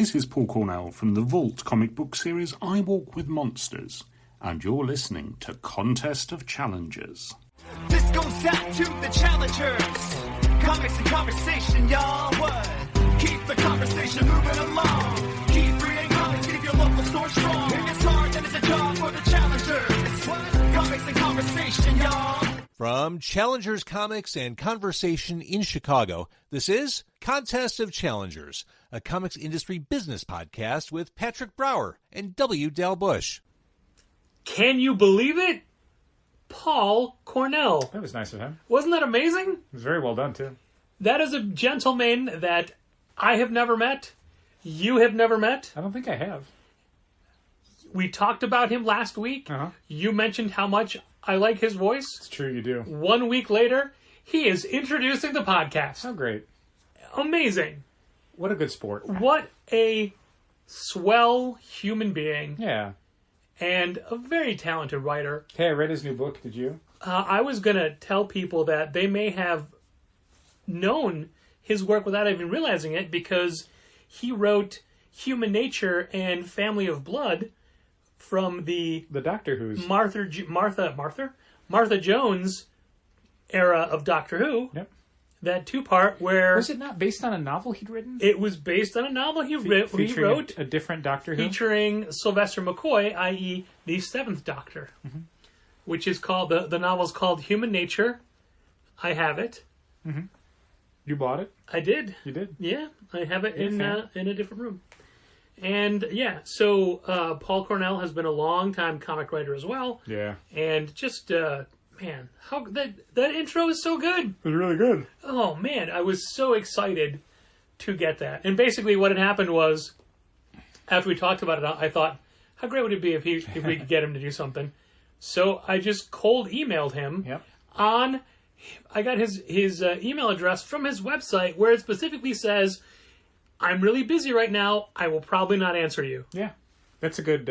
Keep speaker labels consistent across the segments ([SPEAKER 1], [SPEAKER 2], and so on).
[SPEAKER 1] This is Paul Cornell from the Vault comic book series I Walk with Monsters, and you're listening to Contest of Challengers.
[SPEAKER 2] This goes out to the challengers. Comics and conversation, y'all. What? Keep the conversation moving along. Keep reading comics, keep your local store strong. If it's hard, then it's a job for the challengers. What? Comics and conversation, y'all.
[SPEAKER 3] From Challengers Comics and Conversation in Chicago, this is Contest of Challengers, a comics industry business podcast with Patrick Brower and W. Dal Bush.
[SPEAKER 4] Can you believe it? Paul Cornell.
[SPEAKER 5] That was nice of him.
[SPEAKER 4] Wasn't that amazing?
[SPEAKER 5] It was very well done, too.
[SPEAKER 4] That is a gentleman that I have never met. You have never met.
[SPEAKER 5] I don't think I have.
[SPEAKER 4] We talked about him last week.
[SPEAKER 5] Uh-huh.
[SPEAKER 4] You mentioned how much I like his voice.
[SPEAKER 5] It's true, you do.
[SPEAKER 4] 1 week later, he is introducing the podcast.
[SPEAKER 5] How great.
[SPEAKER 4] Amazing.
[SPEAKER 5] What a good sport.
[SPEAKER 4] What a swell human being.
[SPEAKER 5] Yeah.
[SPEAKER 4] And a very talented writer.
[SPEAKER 5] Hey, I read his new book. Did you?
[SPEAKER 4] I was going to tell people that they may have known his work without even realizing it, because he wrote Human Nature and Family of Blood from the
[SPEAKER 5] Doctor Who's.
[SPEAKER 4] Martha Jones era of Doctor Who.
[SPEAKER 5] Yep.
[SPEAKER 4] That two-part where...
[SPEAKER 5] Was it not based on a novel he'd written?
[SPEAKER 4] It was based on a novel he wrote.
[SPEAKER 5] A different Doctor Who?
[SPEAKER 4] Featuring Sylvester McCoy, i.e. the Seventh Doctor. Mm-hmm. Which is called... The novel's called Human Nature. I have it.
[SPEAKER 5] Mm-hmm. You bought it?
[SPEAKER 4] I did.
[SPEAKER 5] You did?
[SPEAKER 4] Yeah, I have it in a different room. And yeah, so Paul Cornell has been a long-time comic writer as well.
[SPEAKER 5] Yeah.
[SPEAKER 4] And just... man, how that intro is so good.
[SPEAKER 5] It was really good.
[SPEAKER 4] Oh, man, I was so excited to get that. And basically what had happened was, after we talked about it, I thought, how great would it be if we could get him to do something? So I just cold emailed him.
[SPEAKER 5] Yep.
[SPEAKER 4] I got his email address from his website, where it specifically says, I'm really busy right now. I will probably not answer you.
[SPEAKER 5] Yeah. That's a good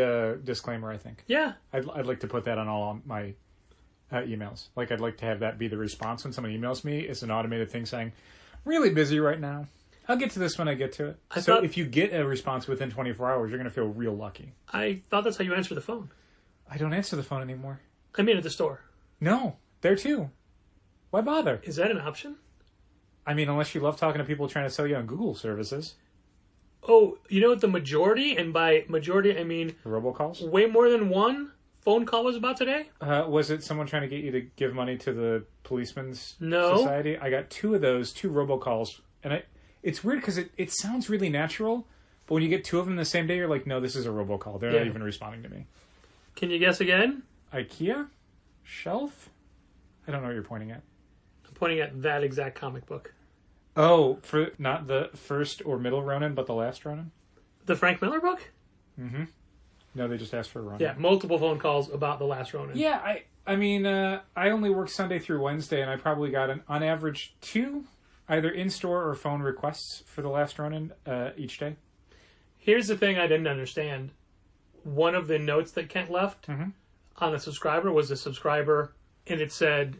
[SPEAKER 5] disclaimer, I think.
[SPEAKER 4] Yeah.
[SPEAKER 5] I'd like to put that on all my... emails. Like, I'd like to have that be the response when someone emails me. It's an automated thing saying, really busy right now. I'll get to this when I get to it. So if you get a response within 24 hours, you're going to feel real lucky.
[SPEAKER 4] I thought that's how you answer the phone.
[SPEAKER 5] I don't answer the phone anymore.
[SPEAKER 4] I mean at the store.
[SPEAKER 5] No, there too. Why bother?
[SPEAKER 4] Is that an option?
[SPEAKER 5] I mean, unless you love talking to people trying to sell you on Google services.
[SPEAKER 4] Oh, you know what the majority, and by majority I mean...
[SPEAKER 5] Robocalls?
[SPEAKER 4] Way more than one phone call was about today?
[SPEAKER 5] Was it someone trying to get you to give money to the Policemen's
[SPEAKER 4] No.
[SPEAKER 5] Society? I got two of those, 2 robocalls. And it's weird because it sounds really natural, but when you get 2 of them the same day, you're like, no, this is a robocall. They're not even responding to me.
[SPEAKER 4] Can you guess again?
[SPEAKER 5] IKEA? Shelf? I don't know what you're pointing at.
[SPEAKER 4] I'm pointing at that exact comic book.
[SPEAKER 5] Oh, for not the first or middle Ronin, but the last Ronin?
[SPEAKER 4] The Frank Miller book?
[SPEAKER 5] Mm-hmm. No, they just asked for a Ronin.
[SPEAKER 4] Yeah, multiple phone calls about the last Ronin.
[SPEAKER 5] Yeah, I mean, I only work Sunday through Wednesday, and I probably got, on average, 2 either in-store or phone requests for the last Ronin each day.
[SPEAKER 4] Here's the thing I didn't understand. One of the notes that Kent left on the subscriber was a subscriber, and it said,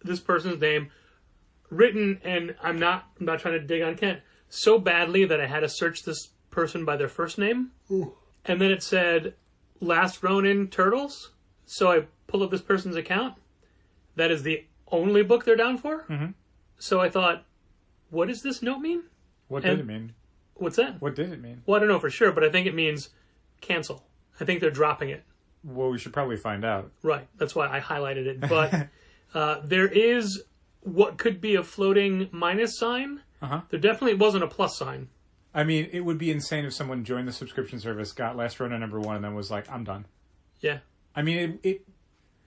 [SPEAKER 4] this person's name, written, and I'm not trying to dig on Kent, so badly that I had to search this person by their first name. Ooh. And then it said, Last Ronin Turtles. So I pull up this person's account. That is the only book they're down for. Mm-hmm. So I thought, what does this note mean?
[SPEAKER 5] What did it mean?
[SPEAKER 4] What's that?
[SPEAKER 5] What did it mean?
[SPEAKER 4] Well, I don't know for sure, but I think it means cancel. I think they're dropping it.
[SPEAKER 5] Well, we should probably find out.
[SPEAKER 4] Right. That's why I highlighted it. But there is what could be a floating minus sign. Uh-huh. There definitely wasn't a plus sign.
[SPEAKER 5] I mean, it would be insane if someone joined the subscription service, got Last Ronin #1, and then was like, I'm done.
[SPEAKER 4] Yeah.
[SPEAKER 5] I mean,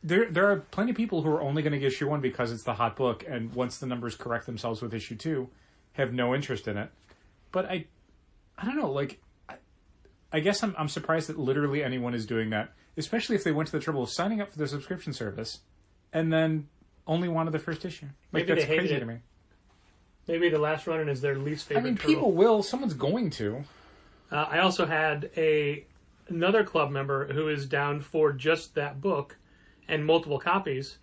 [SPEAKER 5] there are plenty of people who are only going to get issue 1 because it's the hot book, and once the numbers correct themselves with issue 2, have no interest in it. But I don't know, like, I guess I'm surprised that literally anyone is doing that, especially if they went to the trouble of signing up for the subscription service, and then only wanted the first issue. Like,
[SPEAKER 4] maybe
[SPEAKER 5] that's
[SPEAKER 4] they hated
[SPEAKER 5] crazy
[SPEAKER 4] it.
[SPEAKER 5] to me.
[SPEAKER 4] Maybe the Last Ronin is their least favorite.
[SPEAKER 5] I mean,
[SPEAKER 4] turtle.
[SPEAKER 5] people will. Someone's going to.
[SPEAKER 4] I also had another club member who is down for just that book and multiple copies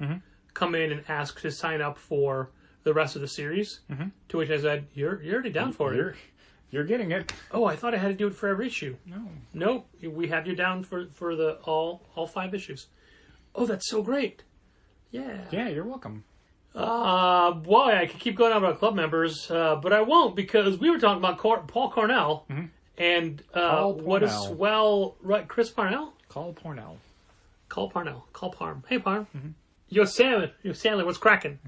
[SPEAKER 4] come in and ask to sign up for the rest of the series. Mm-hmm. To which I said, "You're already down for it."
[SPEAKER 5] You're getting it.
[SPEAKER 4] Oh, I thought I had to do it for every issue.
[SPEAKER 5] No.
[SPEAKER 4] Nope, we have you down for the all 5 issues. Oh, that's so great. Yeah.
[SPEAKER 5] Yeah, you're welcome.
[SPEAKER 4] Boy, I could keep going on about club members, but I won't because we were talking about Paul Cornell and
[SPEAKER 5] Paul
[SPEAKER 4] what is
[SPEAKER 5] Pornell.
[SPEAKER 4] swell. Right, Chris Parnell.
[SPEAKER 5] Call Pornell.
[SPEAKER 4] Call Parm. Hey, Parm. Yo, Sandler, what's cracking?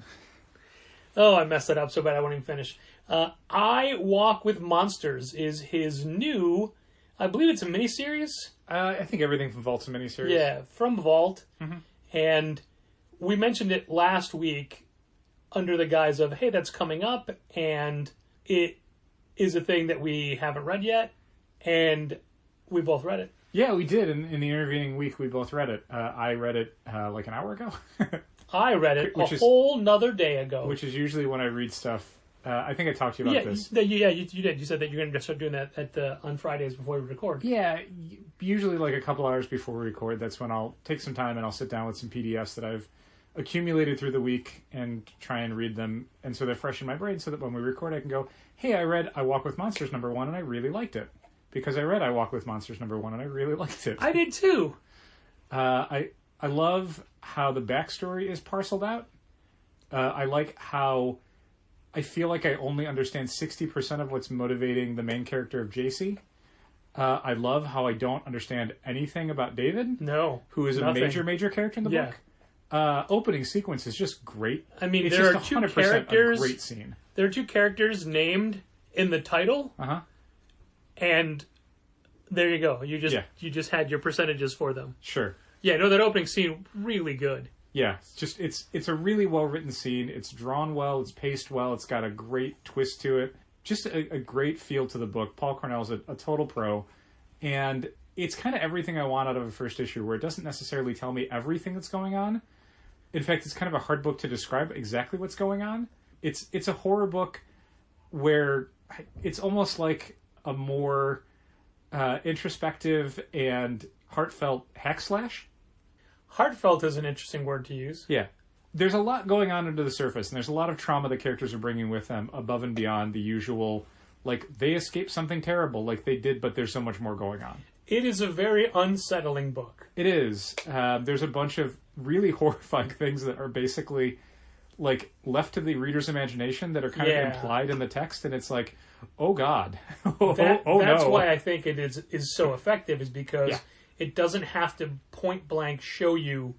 [SPEAKER 4] Oh, I messed that up so bad I won't even finish. I Walk with Monsters is his new, I believe it's a miniseries.
[SPEAKER 5] I think everything from Vault's a miniseries.
[SPEAKER 4] Yeah, from Vault. And we mentioned it last week under the guise of, hey, that's coming up, and it is a thing that we haven't read yet, and we both read it.
[SPEAKER 5] Yeah, we did. In the intervening week, we both read it. I read it like an hour ago.
[SPEAKER 4] I read it
[SPEAKER 5] Which
[SPEAKER 4] a
[SPEAKER 5] is-
[SPEAKER 4] whole nother day ago.
[SPEAKER 5] Which is usually when I read stuff. I think I talked to you about this.
[SPEAKER 4] You did. You said that you're going to start doing that on Fridays before we record.
[SPEAKER 5] Yeah, usually like a couple hours before we record. That's when I'll take some time and I'll sit down with some PDFs that I've accumulated through the week and try and read them. And so they're fresh in my brain so that when we record, I can go, hey, I read I Walk with Monsters #1 and I really liked it. Because I read I Walk with Monsters #1 and I really liked it.
[SPEAKER 4] I did too.
[SPEAKER 5] I love how the backstory is parceled out. I like how I feel like I only understand 60% of what's motivating the main character of JC. I love how I don't understand anything about David,
[SPEAKER 4] No.
[SPEAKER 5] who is a
[SPEAKER 4] nothing.
[SPEAKER 5] major character in the
[SPEAKER 4] Yeah.
[SPEAKER 5] book. Opening sequence is just great.
[SPEAKER 4] I mean,
[SPEAKER 5] It's
[SPEAKER 4] there
[SPEAKER 5] just
[SPEAKER 4] are two
[SPEAKER 5] 100%
[SPEAKER 4] characters.
[SPEAKER 5] a great scene.
[SPEAKER 4] There are 2 characters named in the title,
[SPEAKER 5] Uh-huh.
[SPEAKER 4] and there you go. You
[SPEAKER 5] Yeah.
[SPEAKER 4] just had your percentages for them.
[SPEAKER 5] Sure.
[SPEAKER 4] Yeah, no, that opening scene really good.
[SPEAKER 5] Yeah, it's a really well written scene. It's drawn well. It's paced well. It's got a great twist to it. Just a great feel to the book. Paul Cornell's a total pro, and it's kind of everything I want out of a first issue, where it doesn't necessarily tell me everything that's going on. In fact, it's kind of a hard book to describe exactly what's going on. It's a horror book where it's almost like a more introspective and heartfelt hack slash.
[SPEAKER 4] Heartfelt is an interesting word to use.
[SPEAKER 5] Yeah. There's a lot going on under the surface, and there's a lot of trauma the characters are bringing with them above and beyond the usual, like, they escaped something terrible, like they did, but there's so much more going on.
[SPEAKER 4] It is a very unsettling book.
[SPEAKER 5] It is. There's a bunch of really horrifying things that are basically, like, left to the reader's imagination that are kind
[SPEAKER 4] Yeah.
[SPEAKER 5] of implied in the text, and it's like, oh God.
[SPEAKER 4] That's
[SPEAKER 5] no.
[SPEAKER 4] why I think it is so effective, is because
[SPEAKER 5] Yeah.
[SPEAKER 4] it doesn't have to point blank show you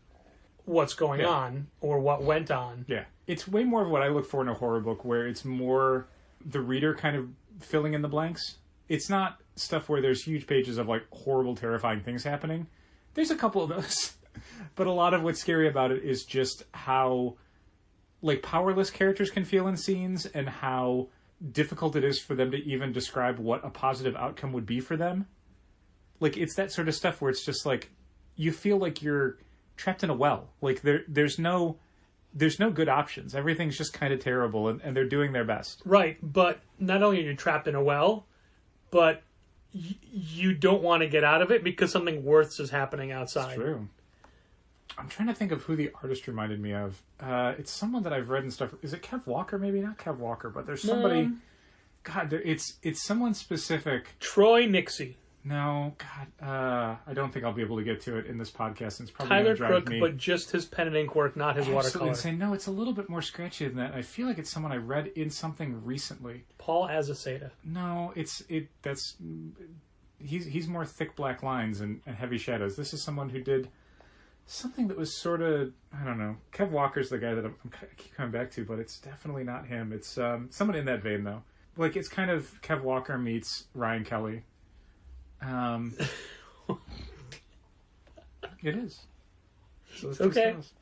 [SPEAKER 4] what's going
[SPEAKER 5] Yeah.
[SPEAKER 4] on or what went on.
[SPEAKER 5] Yeah. It's way more of what I look for in a horror book, where it's more the reader kind of filling in the blanks. It's not stuff where there's huge pages of, like, horrible, terrifying things happening. There's a couple of those. But a lot of what's scary about it is just how, like, powerless characters can feel in scenes, and how difficult it is for them to even describe what a positive outcome would be for them. Like, it's that sort of stuff where it's just like, you feel like you're trapped in a well. Like, there's no good options. Everything's just kind of terrible, and they're doing their best.
[SPEAKER 4] Right, but not only are you trapped in a well, but you don't want to get out of it because something worse is happening outside.
[SPEAKER 5] True. I'm trying to think of who the artist reminded me of. It's someone that I've read and stuff. Is it Kev Walker? Maybe not Kev Walker, but there's somebody. God, it's someone specific.
[SPEAKER 4] Troy Nixie.
[SPEAKER 5] No, God, I don't think I'll be able to get to it in this podcast. And it's probably
[SPEAKER 4] Tyler
[SPEAKER 5] going to drive
[SPEAKER 4] Crook,
[SPEAKER 5] me
[SPEAKER 4] but just his pen and ink work, not his
[SPEAKER 5] absolutely
[SPEAKER 4] watercolor.
[SPEAKER 5] insane. No, it's a little bit more scratchy than that. I feel like it's someone I read in something recently.
[SPEAKER 4] Paul Azaceta.
[SPEAKER 5] No, he's more thick black lines and heavy shadows. This is someone who did something that was sort of, I don't know. Kev Walker's the guy that I keep coming back to, but it's definitely not him. It's someone in that vein, though. Like, it's kind of Kev Walker meets Ryan Kelly. It is. So let's
[SPEAKER 4] Okay.
[SPEAKER 5] just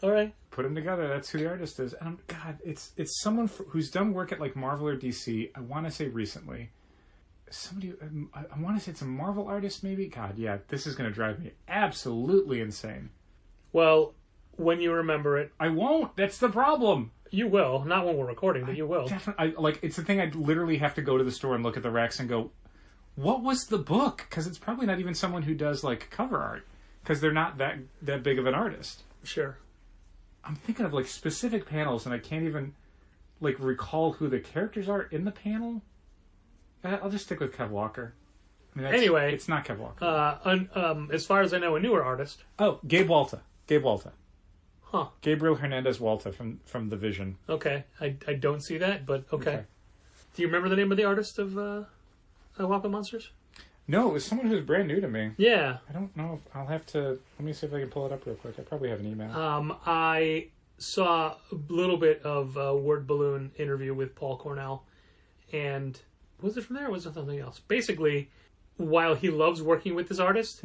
[SPEAKER 4] All right.
[SPEAKER 5] put them together. That's who the artist is. And God, it's someone who's done work at, like, Marvel or DC. I want to say recently. Somebody, I want to say it's a Marvel artist, maybe. God, yeah, this is going to drive me absolutely insane.
[SPEAKER 4] Well, when you remember it,
[SPEAKER 5] I won't. That's the problem.
[SPEAKER 4] you will. Not when we're recording, but you will.
[SPEAKER 5] Definitely, it's the thing. I'd literally have to go to the store and look at the racks and go, what was the book? Because it's probably not even someone who does, like, cover art, because they're not that big of an artist.
[SPEAKER 4] Sure.
[SPEAKER 5] I'm thinking of, like, specific panels, and I can't even, like, recall who the characters are in the panel. I'll just stick with Kev Walker. I mean,
[SPEAKER 4] Anyway.
[SPEAKER 5] it's not Kev Walker.
[SPEAKER 4] As far as I know, a newer artist.
[SPEAKER 5] Oh, Gabe Walta.
[SPEAKER 4] Huh.
[SPEAKER 5] Gabriel Hernandez Walta from The Vision.
[SPEAKER 4] Okay. I don't see that, but okay. Do you remember the name of the artist of Walk with Monsters?
[SPEAKER 5] No, it was someone who's brand new to me.
[SPEAKER 4] Yeah.
[SPEAKER 5] I don't know. I'll have to... Let me see if I can pull it up real quick. I probably have an email.
[SPEAKER 4] I saw a little bit of a Word Balloon interview with Paul Cornell, and was it from there or was it something else? Basically, while he loves working with this artist,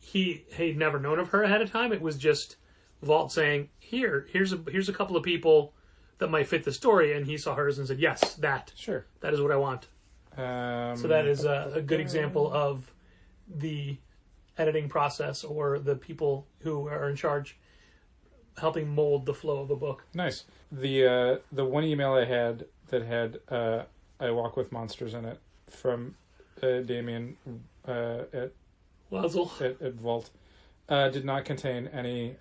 [SPEAKER 4] he'd never known of her ahead of time. It was just Vault saying, here's a couple of people that might fit the story, and he saw hers and said, yes, that is what I want. So that is a good example of the editing process, or the people who are in charge helping mold the flow of a book.
[SPEAKER 5] Nice. The one email I had that had I Walk with Monsters in it from Damien at Vault did not contain any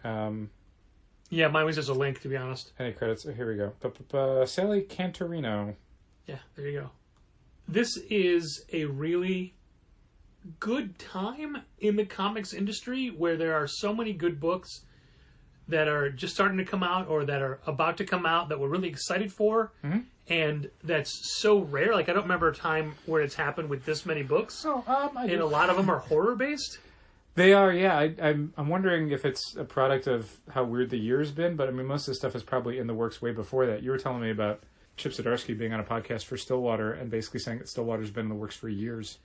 [SPEAKER 4] yeah, mine was just a link, to be honest.
[SPEAKER 5] any credits. Here we go. Sally Cantorino.
[SPEAKER 4] Yeah, there you go. This is a really good time in the comics industry where there are so many good books that are just starting to come out or that are about to come out that we're really excited for. And that's so rare. Like, I don't remember a time where it's happened with this many books. And a lot of them are horror-based.
[SPEAKER 5] They are, yeah. I'm wondering if it's a product of how weird the year's been, but I mean, most of the stuff is probably in the works way before that. You were telling me about Chip Zdarsky being on a podcast for Stillwater and basically saying that Stillwater's been in the works for years.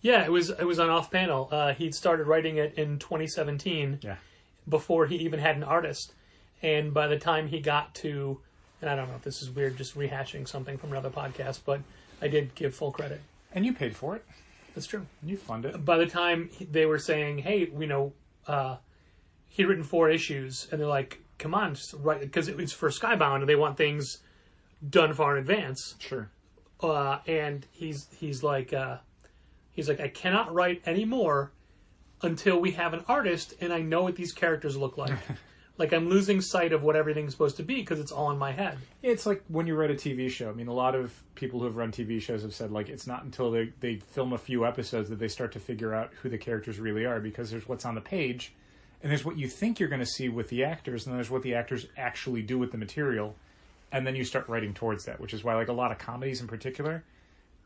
[SPEAKER 4] Yeah, it was on Off Panel. He'd started writing it in 2017.
[SPEAKER 5] Yeah.
[SPEAKER 4] Before he even had an artist. And by the time he got to, and I don't know if this is weird, just rehashing something from another podcast, but I did give full credit.
[SPEAKER 5] And you paid for it.
[SPEAKER 4] That's true.
[SPEAKER 5] You funded it.
[SPEAKER 4] By the time they were saying, hey, he'd written 4 issues, and they're like, come on, just write, because it's for Skybound, and they want things done far in advance.
[SPEAKER 5] Sure.
[SPEAKER 4] And he's like, I cannot write any more until we have an artist and I know what these characters look like. Like, I'm losing sight of what everything's supposed to be because it's all in my head.
[SPEAKER 5] It's like when you write a TV show. I mean, a lot of people who have run TV shows have said, like, it's not until they film a few episodes that they start to figure out who the characters really are, because there's what's on the page, and there's what you think you're going to see with the actors, and then there's what the actors actually do with the material, and then you start writing towards that, which is why, like, a lot of comedies in particular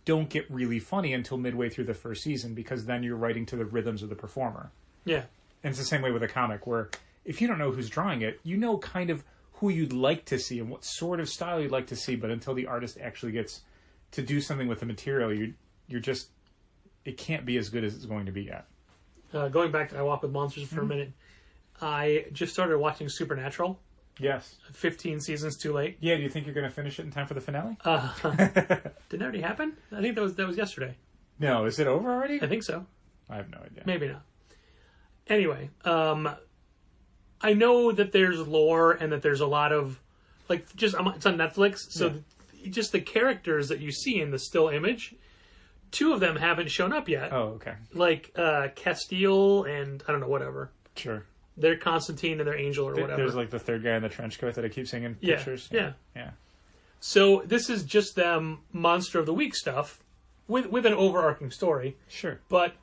[SPEAKER 5] don't get really funny until midway through the first season, because then you're writing to the rhythms of the performer.
[SPEAKER 4] Yeah.
[SPEAKER 5] And it's the same way with a comic, where if you don't know who's drawing it, you know kind of who you'd like to see and what sort of style you'd like to see, but until the artist actually gets to do something with the material, you're just, it can't be as good as it's going to be yet.
[SPEAKER 4] Going back to I Walk with Monsters for a minute, I just started watching Supernatural.
[SPEAKER 5] Yes.
[SPEAKER 4] 15 seasons too late.
[SPEAKER 5] Yeah, do you think you're going to finish it in time for the finale?
[SPEAKER 4] Didn't that already happen? I think that was yesterday.
[SPEAKER 5] No, is it over already?
[SPEAKER 4] I think so.
[SPEAKER 5] I have no idea.
[SPEAKER 4] Maybe not. Anyway, I know that there's lore and that there's a lot of, like, just, it's on Netflix, so just the characters that you see in the still image, 2 of them haven't shown up yet.
[SPEAKER 5] Oh, okay.
[SPEAKER 4] Like, Castile and, I don't know, whatever.
[SPEAKER 5] Sure.
[SPEAKER 4] They're Constantine and they're Angel or whatever.
[SPEAKER 5] There's, like, the third guy in the trench coat that I keep seeing in pictures.
[SPEAKER 4] Yeah.
[SPEAKER 5] Yeah.
[SPEAKER 4] So this is just them Monster of the Week stuff with an overarching story.
[SPEAKER 5] Sure.
[SPEAKER 4] But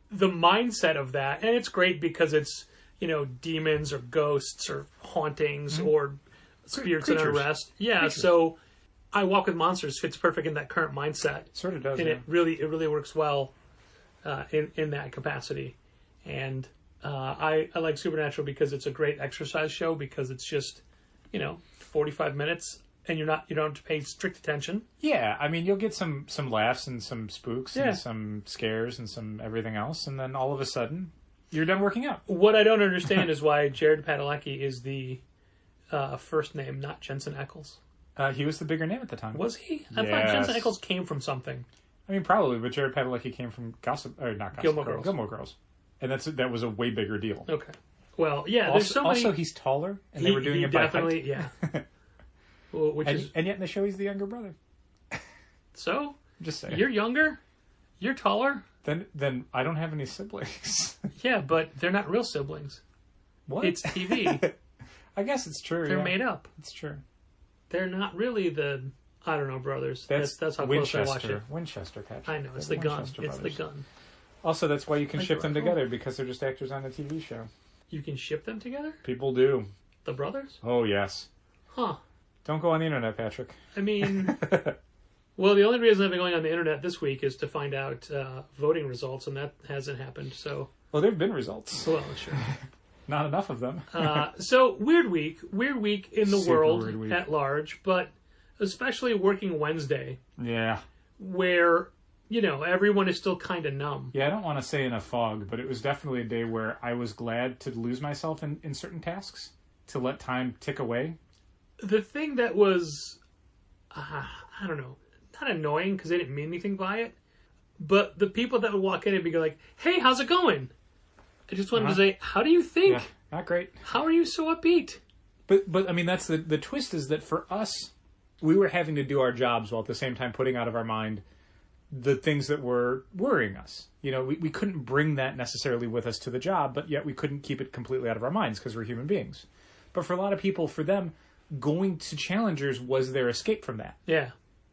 [SPEAKER 4] the mindset of that, and it's great because it's, demons or ghosts or hauntings or spirits in unrest. Yeah, creatures. So I Walk with Monsters fits perfect in that current mindset.
[SPEAKER 5] It sort of does,
[SPEAKER 4] and it really works well in that capacity. And I like Supernatural because it's a great exercise show, because it's just 45 minutes and you don't have to pay strict attention.
[SPEAKER 5] Yeah, I mean, you'll get some laughs and some spooks and some scares and some everything else, and then all of a sudden you're done working out.
[SPEAKER 4] What I don't understand is why Jared Padalecki is the first name, not Jensen Ackles.
[SPEAKER 5] He was the bigger name at the time.
[SPEAKER 4] Was he? I thought Jensen Ackles came from something.
[SPEAKER 5] I mean, probably, but Jared Padalecki came from
[SPEAKER 4] Gilmore Girls.
[SPEAKER 5] Gilmore Girls. And that was a way bigger deal.
[SPEAKER 4] Okay. Well, yeah, there's so many...
[SPEAKER 5] Also, he's taller, and they were doing it by height.
[SPEAKER 4] Yeah. Well,
[SPEAKER 5] and yet in the show, he's the younger brother.
[SPEAKER 4] So?
[SPEAKER 5] Just saying.
[SPEAKER 4] You're younger? You're taller?
[SPEAKER 5] Then I don't have any siblings.
[SPEAKER 4] Yeah, but they're not real siblings.
[SPEAKER 5] What?
[SPEAKER 4] It's TV.
[SPEAKER 5] I guess it's true.
[SPEAKER 4] They're made up.
[SPEAKER 5] It's true.
[SPEAKER 4] They're not really the I don't know, brothers. That's how close I watch it.
[SPEAKER 5] Winchester, Patrick.
[SPEAKER 4] I know, it's the gun. It's the gun.
[SPEAKER 5] Also, that's why you can ship them
[SPEAKER 4] rifle.
[SPEAKER 5] together, because they're just actors on the TV show.
[SPEAKER 4] You can ship them together?
[SPEAKER 5] People do.
[SPEAKER 4] The brothers?
[SPEAKER 5] Oh, yes.
[SPEAKER 4] Huh.
[SPEAKER 5] Don't go on the internet, Patrick.
[SPEAKER 4] I mean, well, the only reason I've been going on the internet this week is to find out voting results, and that hasn't happened, so...
[SPEAKER 5] Well, there have been results.
[SPEAKER 4] Well, sure.
[SPEAKER 5] Not enough of them.
[SPEAKER 4] So, weird week in the
[SPEAKER 5] Super
[SPEAKER 4] world
[SPEAKER 5] weird week.
[SPEAKER 4] at large, but especially working Wednesday,
[SPEAKER 5] Yeah.
[SPEAKER 4] where, you know, everyone is still kind of numb.
[SPEAKER 5] Yeah, I don't want to say in a fog, but it was definitely a day where I was glad to lose myself in certain tasks, to let time tick away.
[SPEAKER 4] The thing that was, I don't know, not annoying because they didn't mean anything by it, but the people that would walk in and be like, hey, how's it going? I just wanted to say, how do you think?
[SPEAKER 5] Yeah, not great.
[SPEAKER 4] How are you so upbeat?
[SPEAKER 5] But I mean, that's the twist, is that for us, we were having to do our jobs while at the same time putting out of our mind the things that were worrying us. You know, we couldn't bring that necessarily with us to the job, but yet we couldn't keep it completely out of our minds because we're human beings. But for a lot of people, for them, going to Challengers was their escape from that.
[SPEAKER 4] Yeah.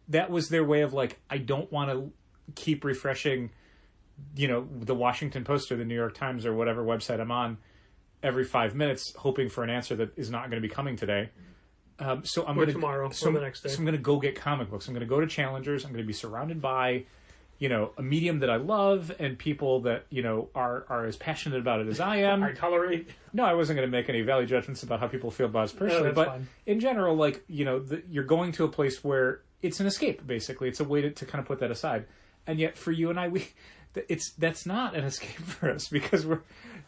[SPEAKER 5] That was their way of like, I don't want to keep refreshing, you know, the Washington Post or the New York Times or whatever website I'm on every 5 minutes, hoping for an answer that is not going to be coming today. So I'm
[SPEAKER 4] Or
[SPEAKER 5] going to
[SPEAKER 4] tomorrow, or the next day.
[SPEAKER 5] So I'm going to go get comic books. I'm going to go to Challengers. I'm going to be surrounded by, you know, a medium that I love and people that, you know, are as passionate about it as I am.
[SPEAKER 4] I tolerate.
[SPEAKER 5] No, I wasn't going to make any value judgments about how people feel about us personally,
[SPEAKER 4] that's
[SPEAKER 5] but
[SPEAKER 4] fine.
[SPEAKER 5] in general, like, you know, you're going to a place where it's an escape, basically. It's a way to kind of put that aside. And yet for you and I, that's not an escape for us, because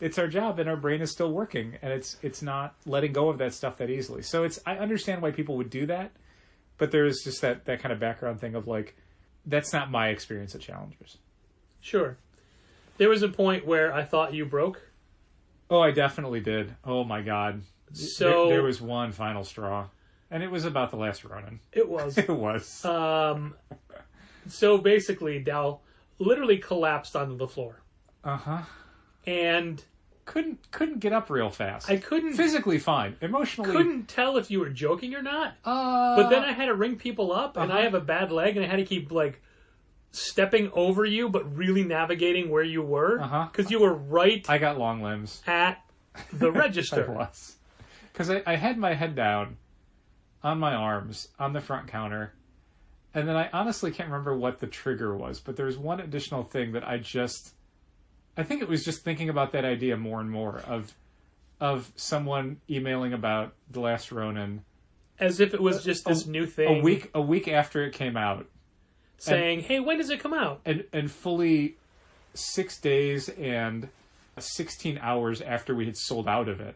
[SPEAKER 5] it's our job and our brain is still working, and it's not letting go of that stuff that easily. So I understand why people would do that, but there is just that kind of background thing of like, that's not my experience at Challengers.
[SPEAKER 4] Sure. There was a point where I thought you broke.
[SPEAKER 5] Oh, I definitely did. Oh my God.
[SPEAKER 4] So
[SPEAKER 5] there was one final straw, and it was about the last Ronin.
[SPEAKER 4] It was.
[SPEAKER 5] It was.
[SPEAKER 4] So basically, Dal literally collapsed onto the floor.
[SPEAKER 5] Uh-huh.
[SPEAKER 4] And
[SPEAKER 5] couldn't get up real fast.
[SPEAKER 4] I couldn't
[SPEAKER 5] physically fine. Emotionally
[SPEAKER 4] couldn't tell if you were joking or not. But then I had to ring people up, and I have a bad leg, and I had to keep like stepping over you, but really navigating where you were, because you were right.
[SPEAKER 5] I got long limbs
[SPEAKER 4] at the register.
[SPEAKER 5] I was, because I had my head down on my arms on the front counter, and then I honestly can't remember what the trigger was, but there was one additional thing that I think it was just thinking about that idea more and more of someone emailing about The Last Ronin,
[SPEAKER 4] as if it was just this new thing.
[SPEAKER 5] A week after it came out,
[SPEAKER 4] saying, "Hey, when does it come out?"
[SPEAKER 5] And fully 6 days and 16 hours after we had sold out of it.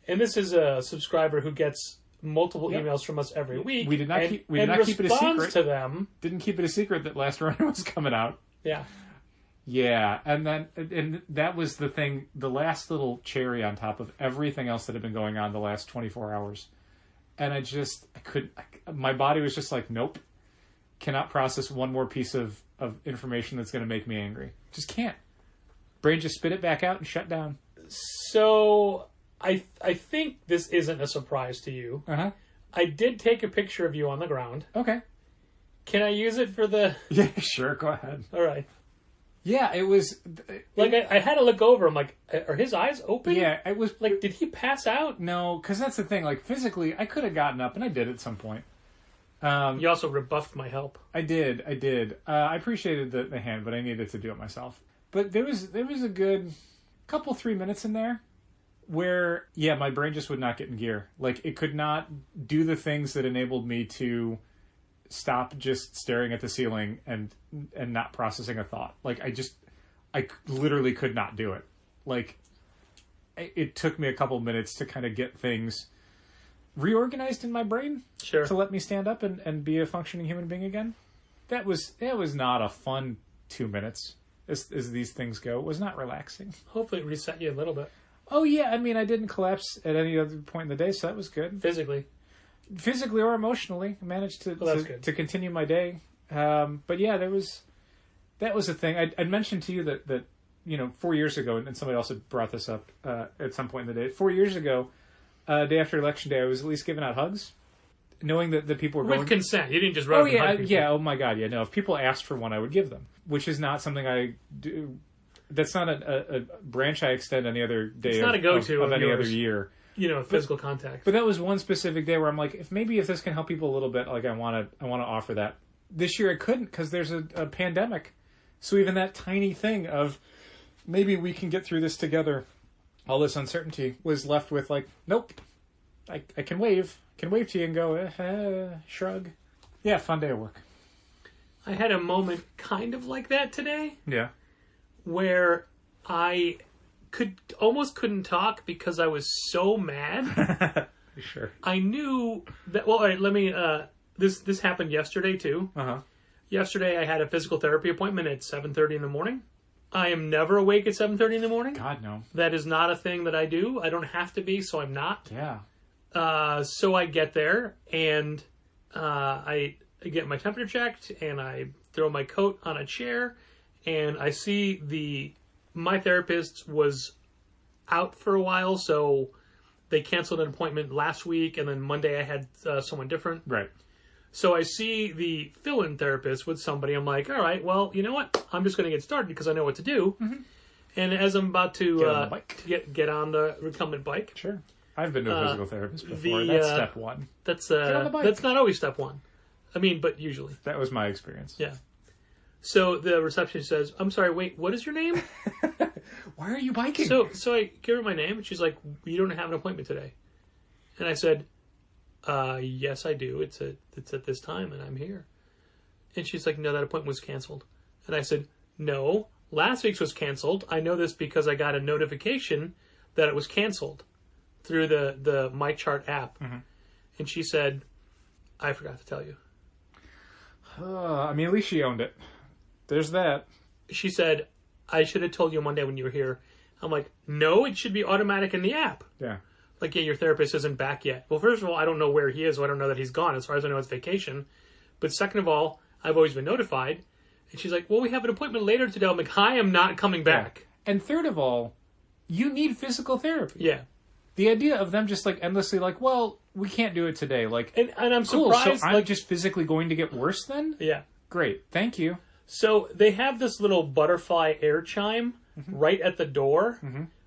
[SPEAKER 4] And this is a subscriber who gets multiple emails from us every week.
[SPEAKER 5] We did not keep it a secret.
[SPEAKER 4] To them.
[SPEAKER 5] Didn't keep it a secret that Last Ronin was coming out.
[SPEAKER 4] Yeah.
[SPEAKER 5] Yeah, and that was the thing, the last little cherry on top of everything else that had been going on the last 24 hours. And my body was just like, nope, cannot process one more piece of information that's going to make me angry. Just can't. Brain just spit it back out and shut down.
[SPEAKER 4] So I think this isn't a surprise to you.
[SPEAKER 5] Uh-huh.
[SPEAKER 4] I did take a picture of you on the ground.
[SPEAKER 5] Okay.
[SPEAKER 4] Can I use it for the...
[SPEAKER 5] Yeah, sure, go ahead.
[SPEAKER 4] All right.
[SPEAKER 5] Yeah, it was...
[SPEAKER 4] I had to look over. I'm like, are his eyes open?
[SPEAKER 5] Yeah, it was...
[SPEAKER 4] Like, did he pass out?
[SPEAKER 5] No, because that's the thing. Like, physically, I could have gotten up, and I did at some point.
[SPEAKER 4] You also rebuffed my help.
[SPEAKER 5] I did. I appreciated the hand, but I needed to do it myself. But there was a good couple 3 minutes in there where, yeah, my brain just would not get in gear. Like, it could not do the things that enabled me to stop just staring at the ceiling and not processing a thought. Like, I literally could not do it. Like, it took me a couple minutes to kind of get things reorganized in my brain.
[SPEAKER 4] Sure.
[SPEAKER 5] To let me stand up and be a functioning human being again. That was not a fun 2 minutes as these things go. It was not relaxing.
[SPEAKER 4] Hopefully it reset you a little bit.
[SPEAKER 5] Oh yeah, I mean, I didn't collapse at any other point in the day, so that was good. Physically or emotionally, I managed to continue my day. But yeah, that was a thing. I'd mentioned to you that 4 years ago, and somebody else had brought this up at some point in the day. 4 years ago, day after Election Day, I was at least giving out hugs. knowing that the people were
[SPEAKER 4] With
[SPEAKER 5] going...
[SPEAKER 4] consent. You didn't just run
[SPEAKER 5] Oh,
[SPEAKER 4] up and
[SPEAKER 5] yeah,
[SPEAKER 4] hug people.
[SPEAKER 5] yeah, oh my God, yeah, no. If people asked for one, I would give them, which is not something I do. That's not a branch I extend any other day
[SPEAKER 4] It's not a go-to
[SPEAKER 5] of
[SPEAKER 4] of
[SPEAKER 5] any
[SPEAKER 4] yours.
[SPEAKER 5] other year.
[SPEAKER 4] Physical contact.
[SPEAKER 5] But that was one specific day where I'm like, if this can help people a little bit, like I want to offer that. This year I couldn't because there's a pandemic. So even that tiny thing of maybe we can get through this together, all this uncertainty was left with like, nope, I can wave to you and go, shrug. Yeah, fun day of work.
[SPEAKER 4] I had a moment kind of like that today
[SPEAKER 5] Yeah.
[SPEAKER 4] where I almost couldn't talk because I was so mad.
[SPEAKER 5] Sure.
[SPEAKER 4] I knew that. Well, all right. Let me. This happened yesterday too.
[SPEAKER 5] Uh-huh.
[SPEAKER 4] Yesterday, I had a physical therapy appointment at 7:30 in the morning. I am never awake at 7:30 in the morning.
[SPEAKER 5] God, no.
[SPEAKER 4] That is not a thing that I do. I don't have to be, so I'm not.
[SPEAKER 5] Yeah.
[SPEAKER 4] So I get there and I get my temperature checked and I throw my coat on a chair and I see my therapist was out for a while, so they canceled an appointment last week and then Monday I had someone different.
[SPEAKER 5] Right.
[SPEAKER 4] So I see the fill-in therapist with somebody. I'm like, all right, well, you know what? I'm just going to get started because I know what to do. Mm-hmm. And as I'm about to
[SPEAKER 5] Get on the bike.
[SPEAKER 4] get on the recumbent bike,
[SPEAKER 5] Sure. I've been to a physical therapist before.
[SPEAKER 4] the,
[SPEAKER 5] That's step one.
[SPEAKER 4] that's
[SPEAKER 5] on the bike.
[SPEAKER 4] that's not always step one. I mean, but usually.
[SPEAKER 5] That was my experience.
[SPEAKER 4] Yeah. So the receptionist says, I'm sorry, wait, what is your name?
[SPEAKER 5] Why are you biking?
[SPEAKER 4] So I give her my name, and she's like, you don't have an appointment today. And I said, yes, I do. It's at this time, and I'm here. And she's like, no, that appointment was canceled. And I said, no, last week's was canceled. I know this because I got a notification that it was canceled through the MyChart app. Mm-hmm. And she said, I forgot to tell you.
[SPEAKER 5] I mean, at least she owned it. There's that.
[SPEAKER 4] She said, I should have told you Monday when you were here. I'm like, no, it should be automatic in the app.
[SPEAKER 5] Yeah.
[SPEAKER 4] Like, yeah, your therapist isn't back yet. Well, first of all, I don't know where he is, so I don't know that he's gone. As far as I know, it's vacation. But second of all, I've always been notified. And she's like, well, we have an appointment later today. I'm like, I am not coming back.
[SPEAKER 5] Yeah. And third of all, you need physical therapy.
[SPEAKER 4] Yeah.
[SPEAKER 5] The idea of them just like endlessly like, well, we can't do it today. Like,
[SPEAKER 4] And I'm
[SPEAKER 5] cool,
[SPEAKER 4] surprised.
[SPEAKER 5] so I'm just physically going to get worse then?
[SPEAKER 4] Yeah.
[SPEAKER 5] Great. Thank you.
[SPEAKER 4] So they have this little butterfly air chime right at the door,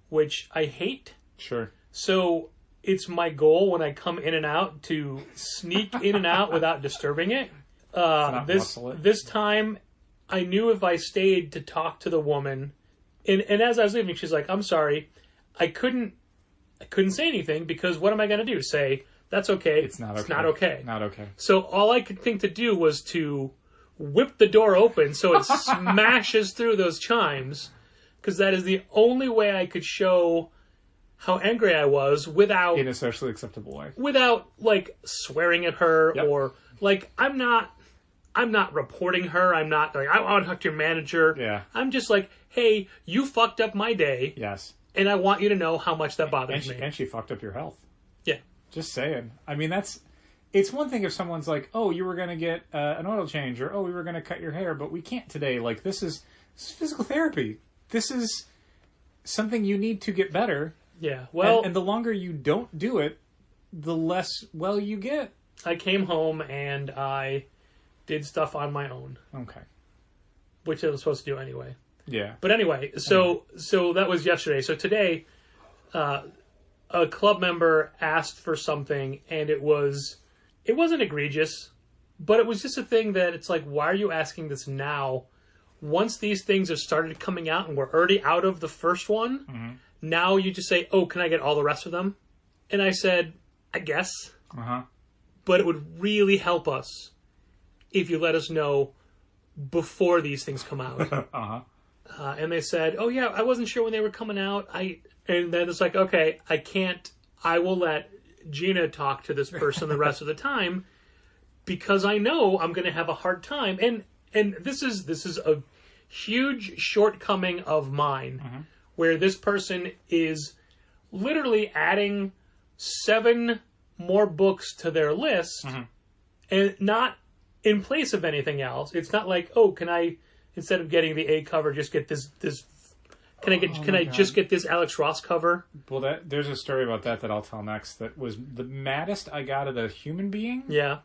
[SPEAKER 4] which I hate.
[SPEAKER 5] Sure.
[SPEAKER 4] So it's my goal when I come in and out to sneak in and out without disturbing it. This time, I knew if I stayed to talk to the woman, and as I was leaving, she's like, "I'm sorry, I couldn't say anything because what am I going to do? Say that's okay?
[SPEAKER 5] It's not okay.
[SPEAKER 4] It's not okay.
[SPEAKER 5] Not okay.
[SPEAKER 4] So all I could think to do was to whip the door open so it smashes through those chimes, because that is the only way I could show how angry I was without
[SPEAKER 5] In a socially acceptable way.
[SPEAKER 4] without like swearing at her
[SPEAKER 5] Yep.
[SPEAKER 4] or like I'm not reporting her. I'm not like I want to talk to your manager.
[SPEAKER 5] Yeah.
[SPEAKER 4] I'm just like, hey, you fucked up my day,
[SPEAKER 5] Yes.
[SPEAKER 4] and I want you to know how much that bothers me.
[SPEAKER 5] And she fucked up your health.
[SPEAKER 4] Yeah.
[SPEAKER 5] Just saying. I mean, it's one thing if someone's like, oh, you were going to get an oil change, or oh, we were going to cut your hair, but we can't today. Like, this is physical therapy. This is something you need to get better.
[SPEAKER 4] Yeah. Well,
[SPEAKER 5] And the longer you don't do it, the less well you get.
[SPEAKER 4] I came home and I did stuff on my own,
[SPEAKER 5] Okay.
[SPEAKER 4] which I was supposed to do anyway.
[SPEAKER 5] Yeah.
[SPEAKER 4] But anyway, so that was yesterday. So today, a club member asked for something, and it wasn't egregious, but it was just a thing that it's like, why are you asking this now? Once these things have started coming out and we're already out of the first one, now you just say, oh, can I get all the rest of them? And I said, I guess.
[SPEAKER 5] Uh-huh.
[SPEAKER 4] But it would really help us if you let us know before these things come out.
[SPEAKER 5] Uh-huh.
[SPEAKER 4] And they said, oh, yeah, I wasn't sure when they were coming out. And then it's like, okay, I will let Gina talk to this person the rest of the time because I know I'm going to have a hard time. And this is a huge shortcoming of mine where this person is literally adding 7 more books to their list and not in place of anything else. It's not like, oh, can I, instead of getting the A cover, just get this Can I just get this Alex Ross cover?
[SPEAKER 5] Well, there's a story about that I'll tell next. That was the maddest I got at a human being.
[SPEAKER 4] Yeah.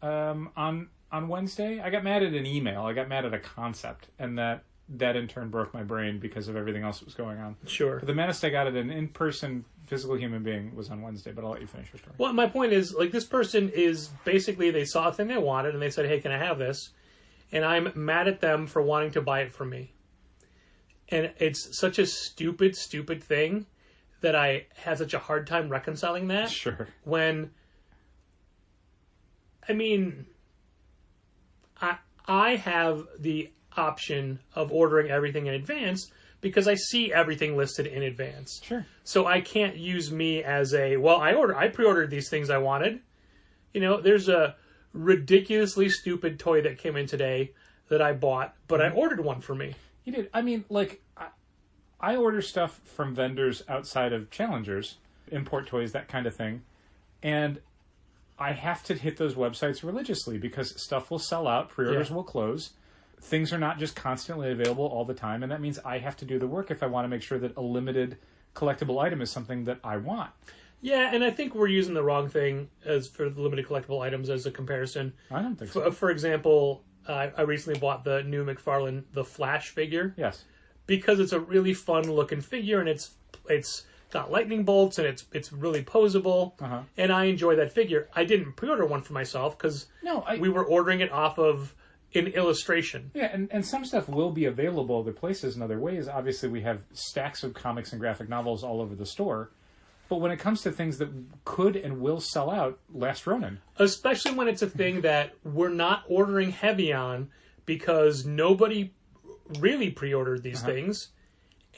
[SPEAKER 5] On Wednesday, I got mad at an email. I got mad at a concept, and that in turn broke my brain because of everything else that was going on.
[SPEAKER 4] Sure.
[SPEAKER 5] But the maddest I got at an in-person physical human being was on Wednesday. But I'll let you finish your story.
[SPEAKER 4] Well, my point is, like, this person is basically, they saw a thing they wanted and they said, "Hey, can I have this?" And I'm mad at them for wanting to buy it from me. And it's such a stupid, stupid thing that I have such a hard time reconciling that.
[SPEAKER 5] Sure.
[SPEAKER 4] When, I mean, I have the option of ordering everything in advance because I see everything listed in advance.
[SPEAKER 5] Sure.
[SPEAKER 4] So I can't use me as a, well, I pre-ordered these things I wanted. You know, there's a ridiculously stupid toy that came in today that I bought, but I ordered one for me.
[SPEAKER 5] You did. I mean, like, I order stuff from vendors outside of Challengers, import toys, that kind of thing, and I have to hit those websites religiously because stuff will sell out, pre-orders will close, things are not just constantly available all the time, and that means I have to do the work if I want to make sure that a limited collectible item is something that I want.
[SPEAKER 4] Yeah, and I think we're using the wrong thing as for the limited collectible items as a comparison.
[SPEAKER 5] I don't think so.
[SPEAKER 4] For example, I recently bought the new McFarlane The Flash figure.
[SPEAKER 5] Yes.
[SPEAKER 4] Because it's a really fun looking figure and it's got lightning bolts and it's really posable. And I enjoy that figure. I didn't pre-order one for myself because we were ordering it off of an illustration.
[SPEAKER 5] Yeah, and some stuff will be available other places in other ways. Obviously, we have stacks of comics and graphic novels all over the store. But when it comes to things that could and will sell out, Last Ronin.
[SPEAKER 4] Especially when it's a thing that we're not ordering heavy on because nobody really pre-ordered these things.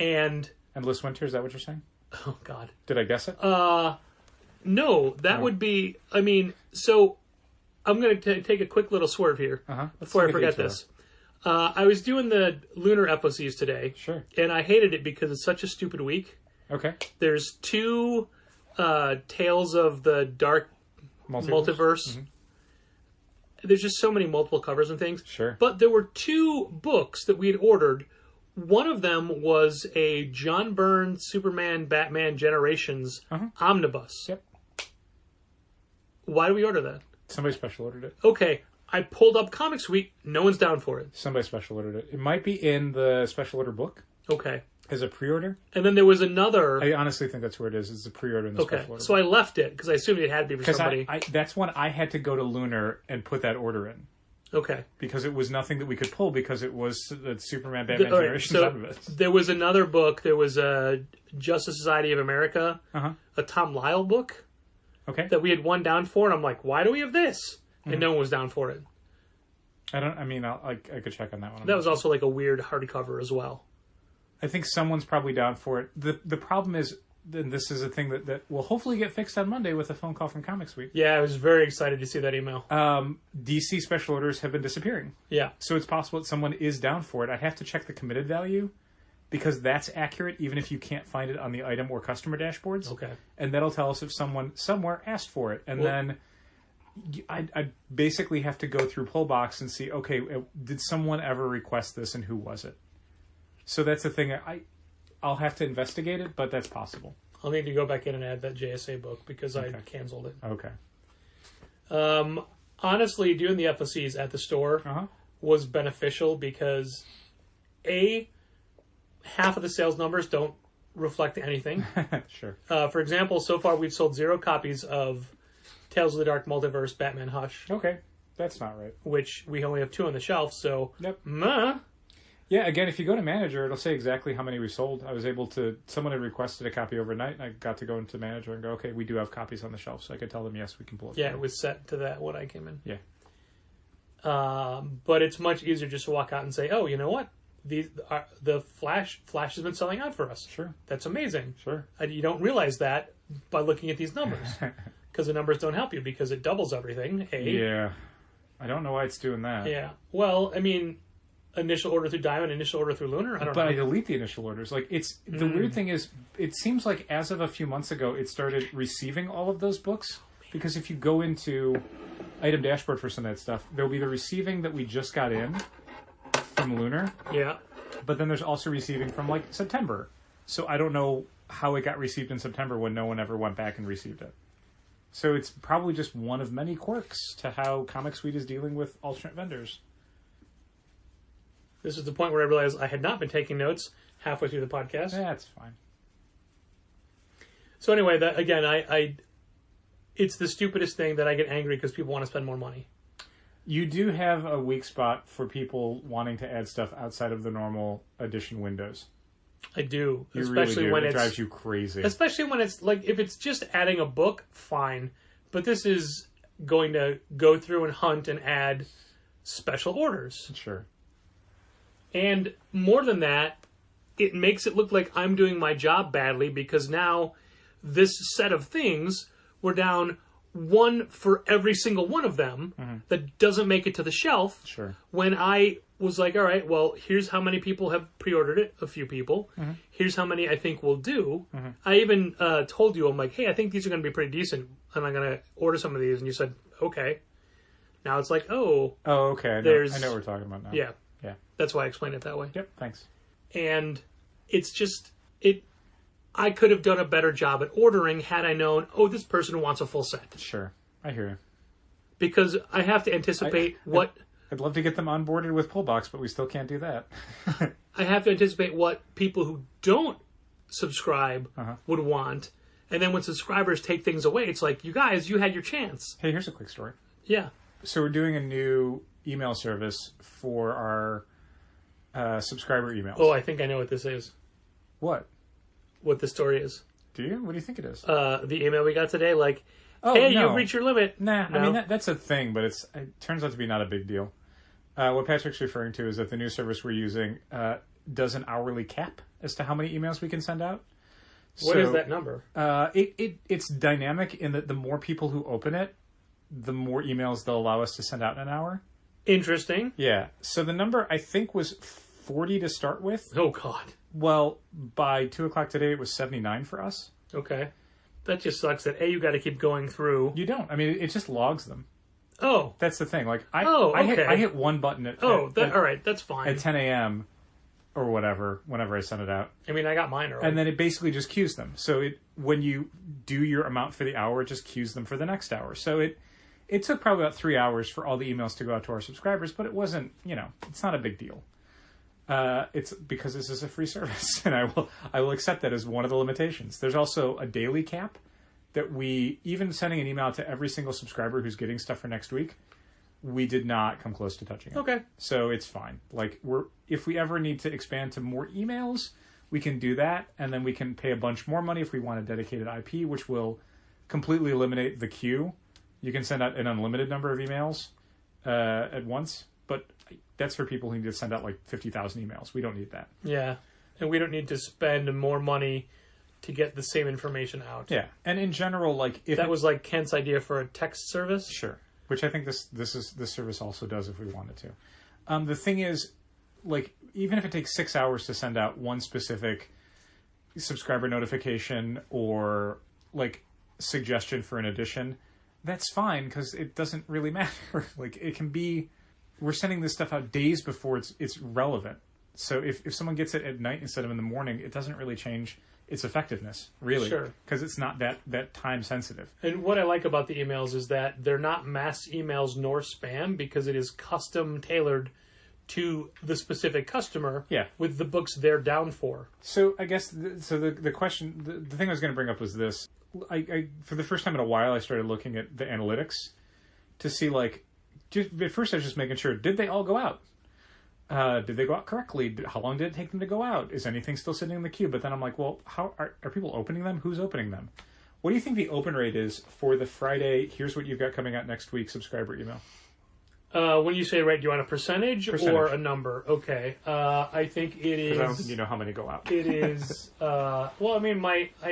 [SPEAKER 4] And
[SPEAKER 5] Endless Winter, is that what you're saying?
[SPEAKER 4] Oh, God.
[SPEAKER 5] Did I guess it?
[SPEAKER 4] No, that would be... I mean, so I'm going to take a quick little swerve here before I forget this. I was doing the Lunar FOCs today.
[SPEAKER 5] Sure.
[SPEAKER 4] And I hated it because it's such a stupid week.
[SPEAKER 5] Okay.
[SPEAKER 4] There's 2 Tales of the Dark Multiverse. There's just so many multiple covers and things.
[SPEAKER 5] Sure.
[SPEAKER 4] But there were 2 books that we had ordered. One of them was a John Byrne Superman Batman Generations omnibus.
[SPEAKER 5] Yep.
[SPEAKER 4] Why do we order that?
[SPEAKER 5] Somebody special ordered it.
[SPEAKER 4] Okay. I pulled up Comics Week. No one's down for it.
[SPEAKER 5] Somebody special ordered it. It might be in the special order book.
[SPEAKER 4] Okay.
[SPEAKER 5] As a pre-order?
[SPEAKER 4] And then there was another...
[SPEAKER 5] I honestly think that's where it is. It's a pre-order in the special order.
[SPEAKER 4] So I left it because I assumed it had to be for somebody.
[SPEAKER 5] That's when I had to go to Lunar and put that order in.
[SPEAKER 4] Okay.
[SPEAKER 5] Because it was nothing that we could pull because it was the Superman Batman Generations omnibus.
[SPEAKER 4] There was another book. There was a Justice Society of America, a Tom Lyle book that we had one down for. And I'm like, why do we have this? And no one was down for it.
[SPEAKER 5] I could check on that one.
[SPEAKER 4] That was also like a weird hardcover as well.
[SPEAKER 5] I think someone's probably down for it. The problem is, and this is a thing that will hopefully get fixed on Monday with a phone call from Comics Week.
[SPEAKER 4] Yeah, I was very excited to see that email.
[SPEAKER 5] DC special orders have been disappearing.
[SPEAKER 4] Yeah.
[SPEAKER 5] So it's possible that someone is down for it. I have to check the committed value because that's accurate even if you can't find it on the item or customer dashboards.
[SPEAKER 4] Okay.
[SPEAKER 5] And that'll tell us if someone somewhere asked for it. And then I basically have to go through Pullbox and see, okay, did someone ever request this and who was it? So that's the thing. I'll have to investigate it, but that's possible.
[SPEAKER 4] I'll need to go back in and add that JSA book because I canceled it.
[SPEAKER 5] Okay.
[SPEAKER 4] Honestly, doing the FOCs at the store was beneficial because half of the sales numbers don't reflect anything.
[SPEAKER 5] Sure.
[SPEAKER 4] For example, so far we've sold 0 copies of Tales of the Dark Multiverse Batman Hush.
[SPEAKER 5] Okay. That's not right.
[SPEAKER 4] Which we only have 2 on the shelf, so...
[SPEAKER 5] Yep.
[SPEAKER 4] Meh.
[SPEAKER 5] Yeah, again, if you go to Manager, it'll say exactly how many we sold. I was able to... Someone had requested a copy overnight, and I got to go into Manager and go, okay, we do have copies on the shelf, so I could tell them, yes, we can pull it.
[SPEAKER 4] Yeah, it was set to that when I came in.
[SPEAKER 5] Yeah.
[SPEAKER 4] But it's much easier just to walk out and say, oh, you know what? The Flash has been selling out for us.
[SPEAKER 5] Sure.
[SPEAKER 4] That's amazing.
[SPEAKER 5] Sure.
[SPEAKER 4] And you don't realize that by looking at these numbers. Because the numbers don't help you because it doubles everything.
[SPEAKER 5] Yeah. I don't know why it's doing that.
[SPEAKER 4] Yeah. Well, I mean... Initial order through Diamond, initial order through Lunar. I don't know.
[SPEAKER 5] But I delete the initial orders. Like the weird thing is, it seems like as of a few months ago, it started receiving all of those books. Because if you go into item dashboard for some of that stuff, there'll be the receiving that we just got in from Lunar.
[SPEAKER 4] Yeah.
[SPEAKER 5] But then there's also receiving from like September. So I don't know how it got received in September when no one ever went back and received it. So it's probably just one of many quirks to how Comic Suite is dealing with alternate vendors.
[SPEAKER 4] This is the point where I realized I had not been taking notes halfway through the podcast.
[SPEAKER 5] That's fine.
[SPEAKER 4] So anyway, that again, I it's the stupidest thing that I get angry because people want to spend more money.
[SPEAKER 5] You do have a weak spot for people wanting to add stuff outside of the normal edition windows.
[SPEAKER 4] I do,
[SPEAKER 5] You
[SPEAKER 4] especially
[SPEAKER 5] really do.
[SPEAKER 4] when
[SPEAKER 5] It
[SPEAKER 4] it's
[SPEAKER 5] drives you crazy.
[SPEAKER 4] especially when it's like if it's just adding a book, fine. But this is going to go through and hunt and add special orders.
[SPEAKER 5] Sure.
[SPEAKER 4] And more than that, it makes it look like I'm doing my job badly because now this set of things, we're down one for every single one of them that doesn't make it to the shelf.
[SPEAKER 5] Sure.
[SPEAKER 4] When I was like, all right, well, here's how many people have pre-ordered it, a few people. Here's how many I think will do. I even told you, I'm like, hey, I think these are going to be pretty decent, and I'm going to order some of these. And you said, okay. Now it's like, oh,
[SPEAKER 5] Oh, okay. I know
[SPEAKER 4] There's-
[SPEAKER 5] what we're talking about now.
[SPEAKER 4] yeah.
[SPEAKER 5] Yeah.
[SPEAKER 4] That's why I explained it that way.
[SPEAKER 5] Yep, thanks.
[SPEAKER 4] And it's just, I could have done a better job at ordering had I known, oh, this person wants a full set.
[SPEAKER 5] Sure. I hear you.
[SPEAKER 4] Because I have to anticipate what...
[SPEAKER 5] I'd love to get them onboarded with Pullbox, but we still can't do that.
[SPEAKER 4] I have to anticipate what people who don't subscribe would want. And then when subscribers take things away, it's like, you guys, you had your chance.
[SPEAKER 5] Hey, here's a quick story.
[SPEAKER 4] Yeah.
[SPEAKER 5] So we're doing a new email service for our subscriber emails.
[SPEAKER 4] Oh, I think I know what this is.
[SPEAKER 5] What?
[SPEAKER 4] What the story is.
[SPEAKER 5] Do you? What do you think it is?
[SPEAKER 4] The email we got today, like,
[SPEAKER 5] Oh,
[SPEAKER 4] hey,
[SPEAKER 5] no.
[SPEAKER 4] you've reached your limit.
[SPEAKER 5] Nah,
[SPEAKER 4] No?
[SPEAKER 5] I mean, that's a thing, but it turns out to be not a big deal. What Patrick's referring to is that the new service we're using does an hourly cap as to how many emails we can send out.
[SPEAKER 4] What is that number?
[SPEAKER 5] It's dynamic in that the more people who open it, the more emails they'll allow us to send out in an hour.
[SPEAKER 4] Interesting.
[SPEAKER 5] Yeah. So the number, I think, was 40 to start with.
[SPEAKER 4] Oh, God.
[SPEAKER 5] Well, by 2 o'clock today, it was 79 for us.
[SPEAKER 4] Okay. That just sucks that, A, you got to keep going through.
[SPEAKER 5] You don't. I mean, it just logs them.
[SPEAKER 4] Oh.
[SPEAKER 5] That's the thing. Like, I
[SPEAKER 4] okay.
[SPEAKER 5] hit one button
[SPEAKER 4] All right. That's fine.
[SPEAKER 5] at 10 a.m. or whatever, whenever I send it out.
[SPEAKER 4] I mean, I got mine early.
[SPEAKER 5] And then it basically just queues them. So when you do your amount for the hour, it just queues them for the next hour. So it took probably about 3 hours for all the emails to go out to our subscribers, but it wasn't, it's not a big deal. It's because this is a free service, and I will accept that as one of the limitations. There's also a daily cap that even sending an email to every single subscriber who's getting stuff for next week, we did not come close to touching it.
[SPEAKER 4] Okay.
[SPEAKER 5] So it's fine. Like if we ever need to expand to more emails, we can do that, and then we can pay a bunch more money if we want a dedicated IP, which will completely eliminate the queue. You can send out an unlimited number of emails at once, but that's for people who need to send out like 50,000 emails. We don't need that.
[SPEAKER 4] Yeah. And we don't need to spend more money to get the same information out.
[SPEAKER 5] Yeah, and in general, like if
[SPEAKER 4] That was like Kent's idea for a text service.
[SPEAKER 5] sure, which I think this service also does if we wanted to. The thing is, like even if it takes 6 hours to send out one specific subscriber notification or like suggestion for an edition, that's fine because it doesn't really matter. Like it can be, we're sending this stuff out days before it's relevant. So if someone gets it at night instead of in the morning, it doesn't really change its effectiveness, really.
[SPEAKER 4] Sure.
[SPEAKER 5] Because it's not that time sensitive.
[SPEAKER 4] And what I like about the emails is that they're not mass emails nor spam because it is custom tailored to the specific customer
[SPEAKER 5] Yeah.
[SPEAKER 4] with the books they're down for.
[SPEAKER 5] So I guess the question, the thing I was going to bring up was this. I for the first time in a while, I started looking at the analytics to see at first I was just making sure, did they all go out? Did they go out correctly? How long did it take them to go out? Is anything still sitting in the queue? But then I'm like, well, how are people opening them? Who's opening them? What do you think the open rate is for the Friday, here's what you've got coming out next week subscriber email?
[SPEAKER 4] When you say rate, do you want a percentage or a number? Okay. I think it is.
[SPEAKER 5] Because I don't think you know how many go out.
[SPEAKER 4] It is. Well, I mean, I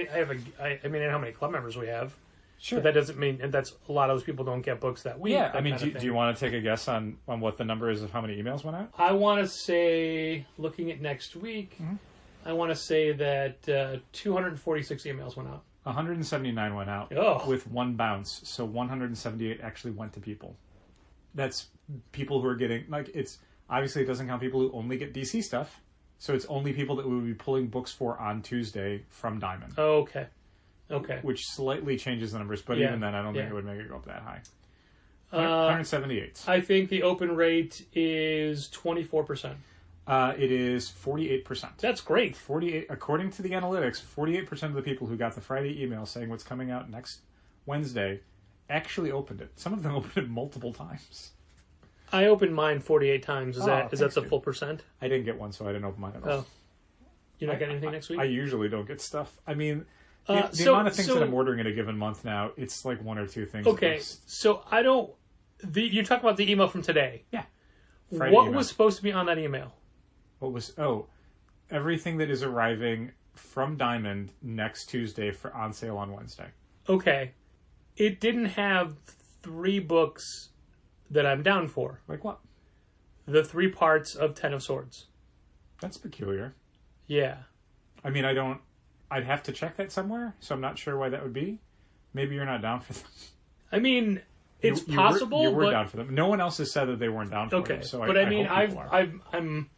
[SPEAKER 4] know how many club members we have.
[SPEAKER 5] Sure.
[SPEAKER 4] But that doesn't mean, and that's a lot of those people don't get books that week.
[SPEAKER 5] Yeah,
[SPEAKER 4] that
[SPEAKER 5] I mean,
[SPEAKER 4] kind of
[SPEAKER 5] do
[SPEAKER 4] thing.
[SPEAKER 5] you want to take a guess on what the number is of how many emails went out?
[SPEAKER 4] I want to say, looking at next week, I want to say that 246 emails went out.
[SPEAKER 5] 179 went out
[SPEAKER 4] Oh.
[SPEAKER 5] with one bounce, so 178 actually went to people. That's people who are getting, it's obviously it doesn't count people who only get DC stuff, So it's only people that we would be pulling books for on Tuesday from Diamond,
[SPEAKER 4] Oh, okay.
[SPEAKER 5] which slightly changes the numbers. But
[SPEAKER 4] Yeah.
[SPEAKER 5] even then, I don't think
[SPEAKER 4] Yeah.
[SPEAKER 5] it would make it go up that high. 178.
[SPEAKER 4] I think the open rate is 24%.
[SPEAKER 5] It is 48%.
[SPEAKER 4] That's great.
[SPEAKER 5] 48, according to the analytics, 48% of the people who got the Friday email saying what's coming out next Wednesday actually opened it. Some of them opened it multiple times.
[SPEAKER 4] I opened mine 48 times. Is that
[SPEAKER 5] thanks,
[SPEAKER 4] the
[SPEAKER 5] dude.
[SPEAKER 4] full percent?
[SPEAKER 5] I didn't get one, so I didn't open mine at all.
[SPEAKER 4] Oh. You're not getting anything next week?
[SPEAKER 5] I usually don't get stuff. I mean, the
[SPEAKER 4] so-
[SPEAKER 5] amount of things
[SPEAKER 4] so-
[SPEAKER 5] that I'm ordering in a given month now, it's like one or two things.
[SPEAKER 4] Okay,
[SPEAKER 5] at most.
[SPEAKER 4] so I don't... you talk about the email from today.
[SPEAKER 5] Yeah. Friday
[SPEAKER 4] What
[SPEAKER 5] email.
[SPEAKER 4] was supposed to be on that email?
[SPEAKER 5] What was... Oh, everything that is arriving from Diamond next Tuesday for on sale on Wednesday.
[SPEAKER 4] Okay. It didn't have 3 books that I'm down for.
[SPEAKER 5] Like what?
[SPEAKER 4] The 3 parts of Ten of Swords.
[SPEAKER 5] That's peculiar.
[SPEAKER 4] Yeah.
[SPEAKER 5] I mean, I'd have to check that somewhere, so I'm not sure why that would be. Maybe you're not down for them.
[SPEAKER 4] I mean, it's
[SPEAKER 5] You
[SPEAKER 4] possible,
[SPEAKER 5] were
[SPEAKER 4] but...
[SPEAKER 5] down for them. No one else has said that they weren't down for
[SPEAKER 4] Okay,
[SPEAKER 5] them. So
[SPEAKER 4] but I mean,
[SPEAKER 5] hope people are.
[SPEAKER 4] I'm...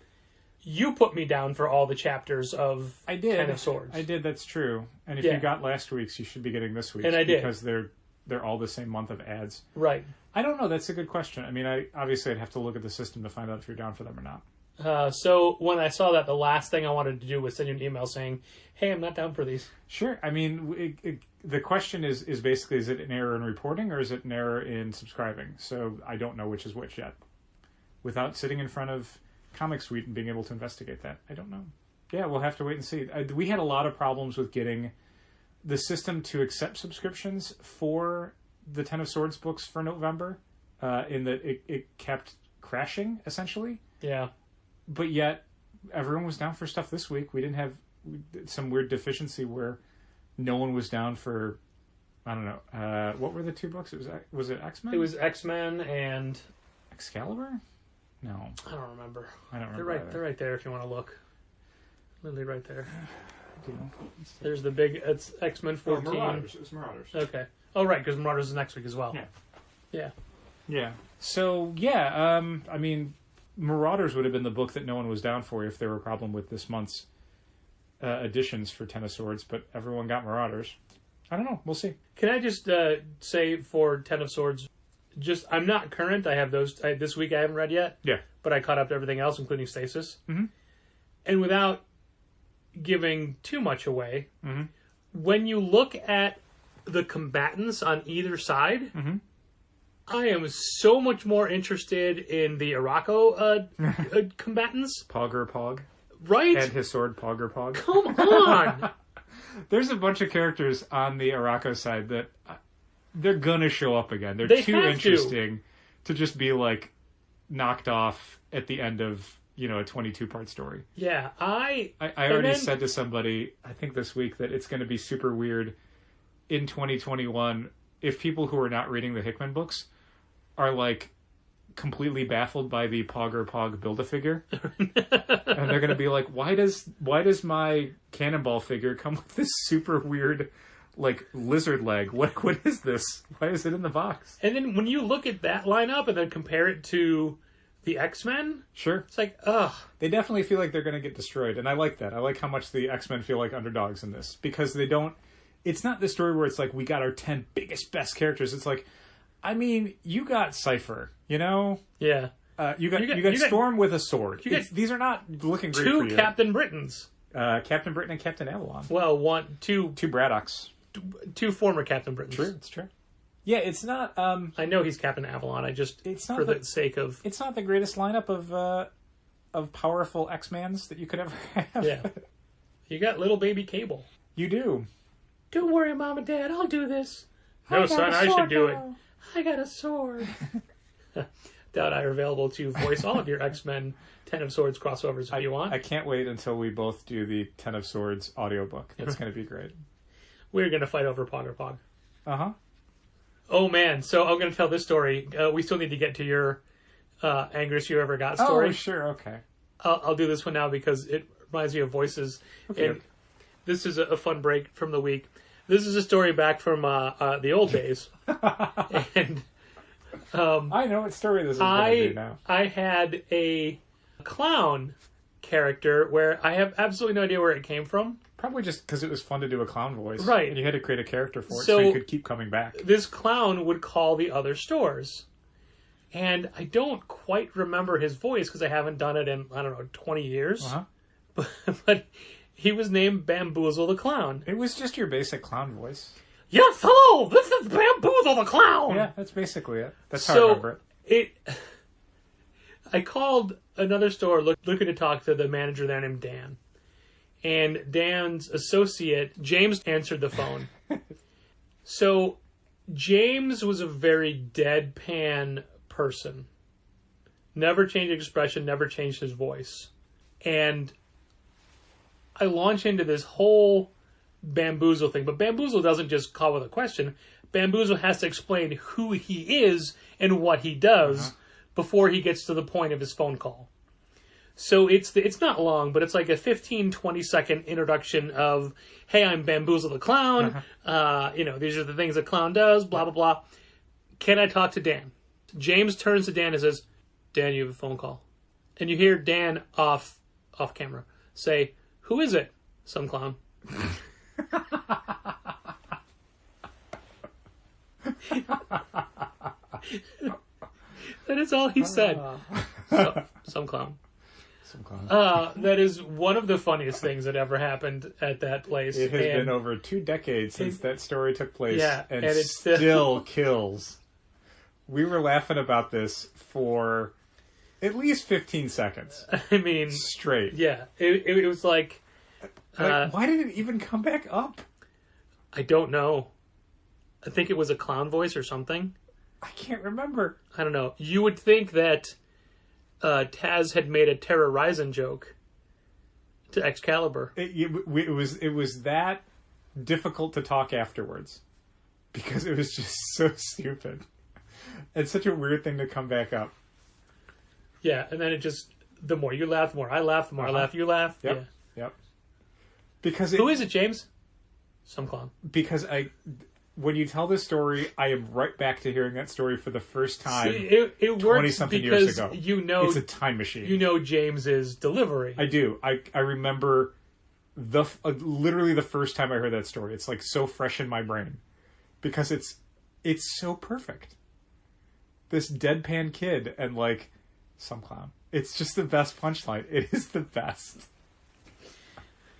[SPEAKER 4] You put me down for all the chapters of
[SPEAKER 5] I did.
[SPEAKER 4] Ten of Swords.
[SPEAKER 5] I did. That's true. And if
[SPEAKER 4] Yeah.
[SPEAKER 5] you got last week's, you should be getting this week's.
[SPEAKER 4] And I did.
[SPEAKER 5] Because they're all the same month of ads.
[SPEAKER 4] Right.
[SPEAKER 5] I don't know. That's a good question. I mean, obviously I'd have to look at the system to find out if you're down for them or not.
[SPEAKER 4] So when I saw that, the last thing I wanted to do was send you an email saying, hey, I'm not down for these.
[SPEAKER 5] Sure. I mean, the question is basically, is it an error in reporting or is it an error in subscribing? So I don't know which is which yet. Without sitting in front of Comic Suite and being able to investigate that, I don't know. Yeah, we'll have to wait and see. We had a lot of problems with getting the system to accept subscriptions for the Ten of Swords books for November, in that it kept crashing, essentially.
[SPEAKER 4] Yeah.
[SPEAKER 5] But yet, everyone was down for stuff this week. We didn't have some weird deficiency where no one was down for, I don't know, what were the 2 books? Was it X-Men?
[SPEAKER 4] It was X-Men and...
[SPEAKER 5] Excalibur? No.
[SPEAKER 4] I don't remember.
[SPEAKER 5] I don't remember.
[SPEAKER 4] They're right.
[SPEAKER 5] either.
[SPEAKER 4] They're right there if you want to look. Literally right there.
[SPEAKER 5] Do you know?
[SPEAKER 4] There's the big. It's X-Men 14.
[SPEAKER 5] Marauders. It was Marauders.
[SPEAKER 4] Okay. Oh right, because Marauders is next week as well.
[SPEAKER 5] Yeah.
[SPEAKER 4] Yeah.
[SPEAKER 5] Yeah. So, yeah, I mean, Marauders would have been the book that no one was down for if there were a problem with this month's editions for Ten of Swords, but everyone got Marauders. I don't know. We'll see.
[SPEAKER 4] Can I just say for Ten of Swords, just I'm not current. I have those this week. I haven't read yet.
[SPEAKER 5] Yeah.
[SPEAKER 4] But I caught up to everything else, including Stasis.
[SPEAKER 5] Mhm.
[SPEAKER 4] And without giving too much away,
[SPEAKER 5] Mhm.
[SPEAKER 4] when you look at the combatants on either side,
[SPEAKER 5] Mhm.
[SPEAKER 4] I am so much more interested in the Araco combatants.
[SPEAKER 5] Pog.
[SPEAKER 4] Right?
[SPEAKER 5] And his sword, Pog.
[SPEAKER 4] Come on!
[SPEAKER 5] There's a bunch of characters on the Araco side that they're gonna show up again. They're
[SPEAKER 4] They
[SPEAKER 5] too
[SPEAKER 4] have
[SPEAKER 5] interesting to just be like knocked off at the end of a 22-part story.
[SPEAKER 4] Yeah, I
[SPEAKER 5] already
[SPEAKER 4] then-
[SPEAKER 5] said to somebody, I think this week, that it's going to be super weird in 2021 if people who are not reading the Hickman books are like completely baffled by the Pog Build-A-Figure. And they're going to be like, why does my Cannonball figure come with this super weird like lizard leg? What is this? Why is it in the box?
[SPEAKER 4] And then when you look at that lineup and then compare it to the X-Men,
[SPEAKER 5] Sure.
[SPEAKER 4] it's like, ugh.
[SPEAKER 5] They definitely feel like they're going to get destroyed, and I like that. I like how much the X-Men feel like underdogs in this, because they don't... It's not the story where it's like, we got our 10 biggest, best characters. It's like, I mean, you got Cypher,
[SPEAKER 4] Yeah.
[SPEAKER 5] you got
[SPEAKER 4] You got-
[SPEAKER 5] Storm with a sword.
[SPEAKER 4] you got
[SPEAKER 5] These are not looking great for
[SPEAKER 4] Two
[SPEAKER 5] you.
[SPEAKER 4] Captain Britons.
[SPEAKER 5] Captain Britain and Captain Avalon.
[SPEAKER 4] Well, two
[SPEAKER 5] Two Braddocks.
[SPEAKER 4] former Captain Britons.
[SPEAKER 5] True, it's true. Yeah, it's not...
[SPEAKER 4] I know he's Captain Avalon. I just,
[SPEAKER 5] It's not
[SPEAKER 4] for
[SPEAKER 5] the-
[SPEAKER 4] the sake of...
[SPEAKER 5] It's not the greatest lineup of powerful X-Mans that you could ever have.
[SPEAKER 4] Yeah. You got little baby Cable.
[SPEAKER 5] You do.
[SPEAKER 4] Don't worry, Mom and Dad. I'll do this. No, son, I should do it. I got a sword. Dad and I are available to voice all of your X-Men Ten of Swords crossovers if you want.
[SPEAKER 5] I can't wait until we both do the Ten of Swords audiobook. That's going to be great.
[SPEAKER 4] We're going to fight over Pog.
[SPEAKER 5] Uh-huh.
[SPEAKER 4] Oh, man. So I'm going to tell this story. We still need to get to your angriest you ever got story.
[SPEAKER 5] Oh, sure, okay.
[SPEAKER 4] I'll do this one now because it reminds me of Voices.
[SPEAKER 5] Okay.
[SPEAKER 4] And this is a fun break from the week. This is a story back from the old days. And
[SPEAKER 5] I know what story this is going to be now.
[SPEAKER 4] I had a clown character where I have absolutely no idea where it came from.
[SPEAKER 5] Probably just because it was fun to do a clown voice.
[SPEAKER 4] Right.
[SPEAKER 5] And you had to create a character for it
[SPEAKER 4] So-
[SPEAKER 5] so you could keep coming back.
[SPEAKER 4] This clown would call the other stores. And I don't quite remember his voice because I haven't done it in, 20 years.
[SPEAKER 5] Uh-huh.
[SPEAKER 4] But he was named Bamboozle the Clown.
[SPEAKER 5] It was just your basic clown voice.
[SPEAKER 4] Yes, hello, this is Bamboozle the Clown.
[SPEAKER 5] Yeah, that's basically it. That's how I remember it.
[SPEAKER 4] I called another store looking to talk to the manager there named Dan. And Dan's associate, James, answered the phone. So James was a very deadpan person. Never changed expression, never changed his voice. And I launch into this whole Bamboozle thing. But Bamboozle doesn't just call with a question. Bamboozle has to explain who he is and what he does before he gets to the point of his phone call. So it's not long, but it's like a 15, 20-second introduction of, hey, I'm Bamboozle the Clown. These are the things a clown does, blah, blah, blah. Can I talk to Dan? James turns to Dan and says, Dan, you have a phone call. And you hear Dan off camera say, who is it? Some clown. That is all he said. Some clown. That is one of the funniest things that ever happened at that place.
[SPEAKER 5] It has been over 2 decades since that story took place, and
[SPEAKER 4] it
[SPEAKER 5] still kills. We were laughing about this for at least 15 seconds.
[SPEAKER 4] I mean,
[SPEAKER 5] straight.
[SPEAKER 4] Yeah, it was like
[SPEAKER 5] why did it even come back up?
[SPEAKER 4] I don't know. I think it was a clown voice or something.
[SPEAKER 5] I can't remember.
[SPEAKER 4] I don't know. You would think that Taz had made a Terra Ryzen joke to Excalibur.
[SPEAKER 5] It was that difficult to talk afterwards because it was just so stupid. It's such a weird thing to come back up.
[SPEAKER 4] Yeah, and then it just, the more you laugh, the more I laugh, the more I laugh, you laugh.
[SPEAKER 5] Yep.
[SPEAKER 4] Yeah.
[SPEAKER 5] Yep. Because
[SPEAKER 4] who is it, James? Some clown.
[SPEAKER 5] Because when you tell this story, I am right back to hearing that story for the first time.
[SPEAKER 4] See, it works
[SPEAKER 5] 20-something years
[SPEAKER 4] because
[SPEAKER 5] ago. It's a time machine.
[SPEAKER 4] You know James's delivery.
[SPEAKER 5] I do. I remember literally the first time I heard that story. It's like so fresh in my brain because it's so perfect. This deadpan kid and like some clown. It's just the best punchline. It is the best.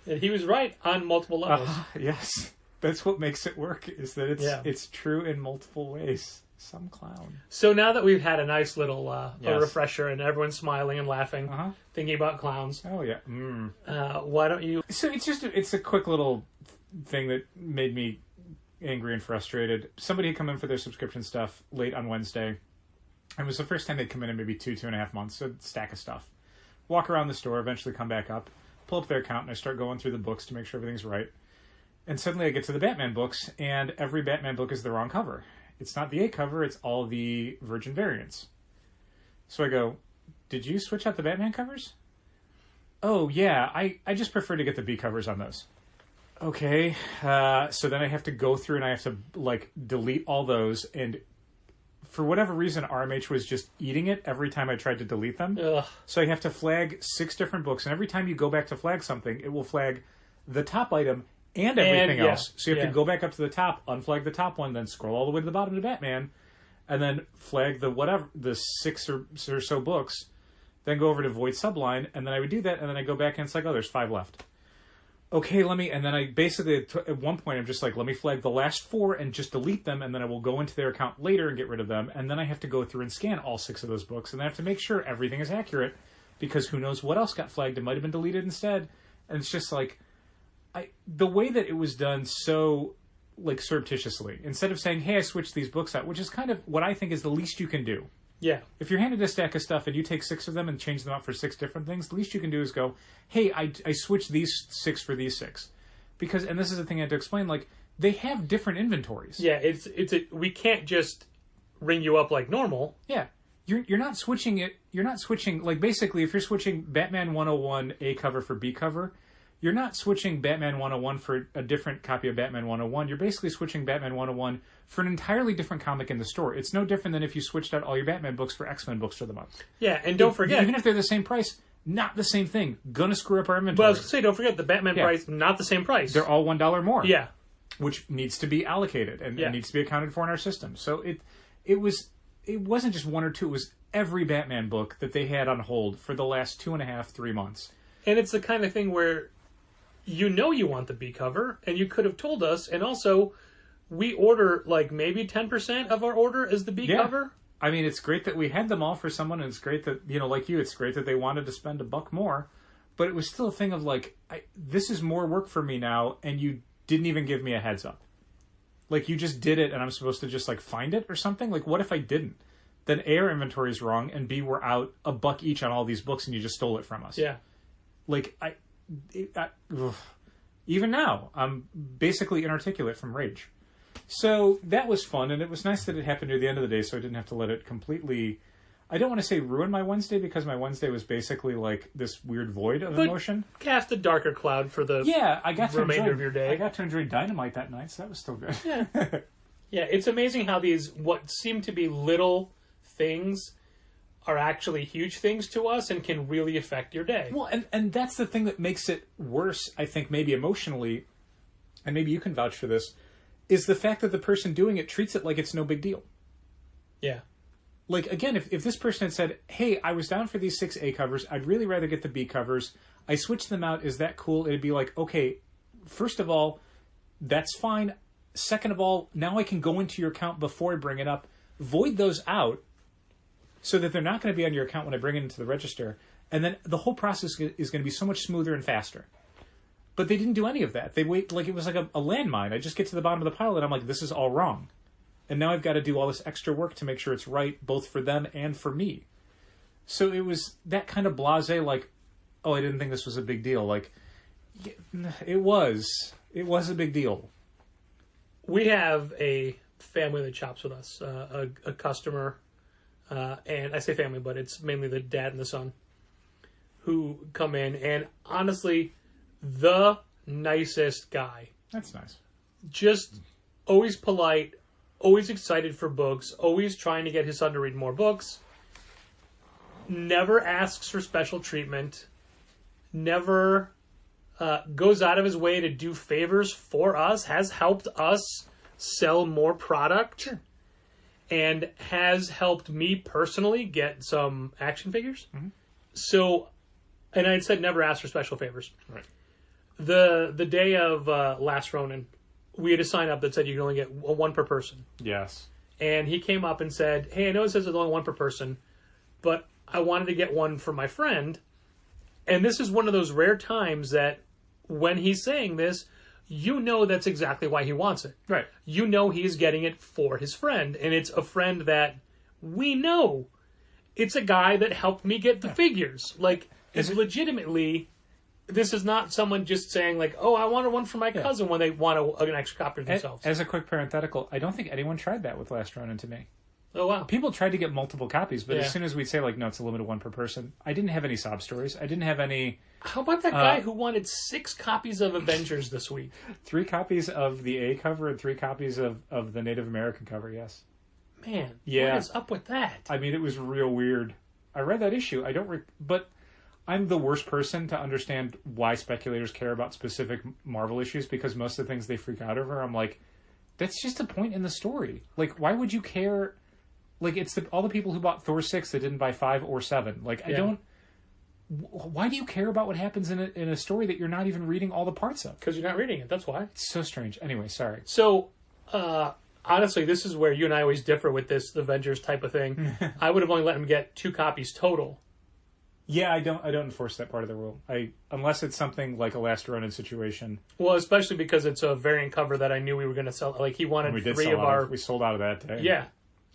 [SPEAKER 4] And he was right on multiple levels.
[SPEAKER 5] Yes. That's what makes it work, is that it's true in multiple ways. Some clown.
[SPEAKER 4] So now that we've had a nice little a
[SPEAKER 5] Yes.
[SPEAKER 4] refresher and everyone's smiling and laughing, thinking about clowns,
[SPEAKER 5] Oh, yeah.
[SPEAKER 4] why don't you...
[SPEAKER 5] So it's a quick little thing that made me angry and frustrated. Somebody had come in for their subscription stuff late on Wednesday. It was the first time they'd come in maybe 2.5 months, so stack of stuff. Walk around the store, eventually come back up, pull up their account, and I start going through the books to make sure everything's right. And suddenly I get to the Batman books, and every Batman book is the wrong cover. It's not the A cover, it's all the Virgin variants. So I go, did you switch out the Batman covers? Oh, yeah, I just prefer to get the B covers on those. Okay, so then I have to go through and I have to, delete all those, and for whatever reason, RMH was just eating it every time I tried to delete them.
[SPEAKER 4] Ugh.
[SPEAKER 5] So I have to flag 6 different books, and every time you go back to flag something, it will flag the top item and everything else. So you have to go back up to the top, unflag the top one, then scroll all the way to the bottom to Batman, and then flag the 6 or so books, then go over to Void Subline, and then I would do that, and then I go back and it's like, oh, there's 5 left. Okay, and then I basically, at one point, I'm just like, let me flag the last 4 and just delete them, and then I will go into their account later and get rid of them, and then I have to go through and scan all 6 of those books, and I have to make sure everything is accurate, because who knows what else got flagged, it might have been deleted instead, and it's just like, the way that it was done so, surreptitiously, instead of saying, hey, I switched these books out, which is kind of what I think is the least you can do.
[SPEAKER 4] Yeah.
[SPEAKER 5] If you're handed a stack of stuff and you take 6 of them and change them out for 6 different things, the least you can do is go, hey, I switched these 6 for these 6. Because, and this is the thing I had to explain, they have different inventories.
[SPEAKER 4] Yeah, we can't just ring you up like normal.
[SPEAKER 5] Yeah. You're not switching it, basically, if you're switching Batman 101 A cover for B cover, you're not switching Batman 101 for a different copy of Batman 101. You're basically switching Batman 101 for an entirely different comic in the store. It's no different than if you switched out all your Batman books for X-Men books for the month.
[SPEAKER 4] Yeah, and don't forget...
[SPEAKER 5] Even if they're the same price, Not the same thing. Gonna screw up our
[SPEAKER 4] But I
[SPEAKER 5] inventory.
[SPEAKER 4] was going to say, don't forget the Batman price, not the same price.
[SPEAKER 5] They're all $1 more.
[SPEAKER 4] Yeah.
[SPEAKER 5] Which needs to be allocated and
[SPEAKER 4] Yeah.
[SPEAKER 5] needs to be accounted for in our system. So it wasn't just one or two. It was every Batman book that they had on hold for the last 2.5, 3 months.
[SPEAKER 4] And it's the kind of thing where you want the B cover, and you could have told us, and also we order like maybe 10% of our order is the B cover.
[SPEAKER 5] I mean, it's great that we had them all for someone, and it's great that, like you, it's great that they wanted to spend $1 more, but it was still a thing of like, this is more work for me now, and you didn't even give me a heads up. Like, you just did it, and I'm supposed to just, like, find it or something? Like, what if I didn't? Then A, our inventory is wrong, and B, we're out $1 each on all these books, and you just stole it from us.
[SPEAKER 4] Yeah.
[SPEAKER 5] Like, even now, I'm basically inarticulate from rage. So that was fun, and it was nice that it happened near the end of the day, so I didn't have to let it completely... I don't want to say ruin my Wednesday, because my Wednesday was basically like this weird void of emotion.
[SPEAKER 4] Cast a darker cloud for the
[SPEAKER 5] I got to
[SPEAKER 4] remainder
[SPEAKER 5] enjoy,
[SPEAKER 4] of your day.
[SPEAKER 5] I got to enjoy Dynamite that night, so that was still good.
[SPEAKER 4] Yeah. Yeah, it's amazing how these, what seem to be little things, are actually huge things to us and can really affect your day.
[SPEAKER 5] Well, and that's the thing that makes it worse, I think, maybe emotionally, and maybe you can vouch for this, is the fact that the person doing it treats it like it's no big deal.
[SPEAKER 4] Yeah.
[SPEAKER 5] Like, again, if this person had said, hey, I was down for these 6 A covers, I'd really rather get the B covers, I switched them out, is that cool? It'd be like, okay, first of all, that's fine. Second of all, now I can go into your account before I bring it up, void those out, so that they're not going to be on your account when I bring it into the register, and then the whole process is going to be so much smoother and faster. But they didn't do any of that. They wait, like it was like a landmine. I just get to the bottom of the pile, and I'm like, this is all wrong. And now I've got to do all this extra work to make sure it's right, both for them and for me. So it was that kind of blasé, like, oh, I didn't think this was a big deal. Like, it was a big deal.
[SPEAKER 4] We have a family that shops with us, a customer, and I say family, but it's mainly the dad and the son, who come in, and honestly, the nicest guy.
[SPEAKER 5] That's nice.
[SPEAKER 4] Just always polite, always excited for books, always trying to get his son to read more books, never asks for special treatment, never goes out of his way to do favors for us, has helped us sell more product,
[SPEAKER 5] Sure.
[SPEAKER 4] and has helped me personally get some action figures.
[SPEAKER 5] Mm-hmm.
[SPEAKER 4] So, and I had said never ask for special favors.
[SPEAKER 5] Right.
[SPEAKER 4] The day of Last Ronin, we had a sign up that said you can only get one per person.
[SPEAKER 5] Yes.
[SPEAKER 4] And he came up and said, hey, I know it says there's only one per person, but I wanted to get one for my friend. And this is one of those rare times that when he's saying this, you know that's exactly why he wants it.
[SPEAKER 5] Right.
[SPEAKER 4] You know he's getting it for his friend. And it's a friend that we know. It's a guy that helped me get the figures. Like, it's legitimately... This is not someone just saying, like, oh, I wanted one for my cousin when they want an extra copy of themselves.
[SPEAKER 5] As a quick parenthetical, I don't think anyone tried that with Last Ronin to me.
[SPEAKER 4] Oh, wow.
[SPEAKER 5] People tried to get multiple copies, but
[SPEAKER 4] Yeah.
[SPEAKER 5] as soon as we'd say, like, no, it's a limited one per person, I didn't have any sob stories. I didn't have any...
[SPEAKER 4] How about that guy who wanted 6 copies of Avengers this week?
[SPEAKER 5] 3 copies of the A cover and 3 copies of the Native American cover, yes.
[SPEAKER 4] Man,
[SPEAKER 5] Yeah.
[SPEAKER 4] what is up with that?
[SPEAKER 5] I mean, it was real weird. I read that issue. But I'm the worst person to understand why speculators care about specific Marvel issues, because most of the things they freak out over, I'm like, that's just a point in the story. Like, why would you care? Like, it's all the people who bought Thor 6 that didn't buy 5 or 7. Like, I don't... Why do you care about what happens in a story that you're not even reading all the parts of?
[SPEAKER 4] Because you're not reading it, that's why.
[SPEAKER 5] It's so strange. Anyway, sorry.
[SPEAKER 4] So, honestly, this is where you and I always differ with this the Avengers type of thing. I would have only let him get 2 copies total.
[SPEAKER 5] Yeah, I don't enforce that part of the rule. Unless it's something like a Last Ronin situation.
[SPEAKER 4] Well, especially because it's a variant cover that I knew we were going to sell. Like, he wanted
[SPEAKER 5] We did
[SPEAKER 4] 3
[SPEAKER 5] sell
[SPEAKER 4] of
[SPEAKER 5] out
[SPEAKER 4] our...
[SPEAKER 5] We sold out of that day.
[SPEAKER 4] Yeah.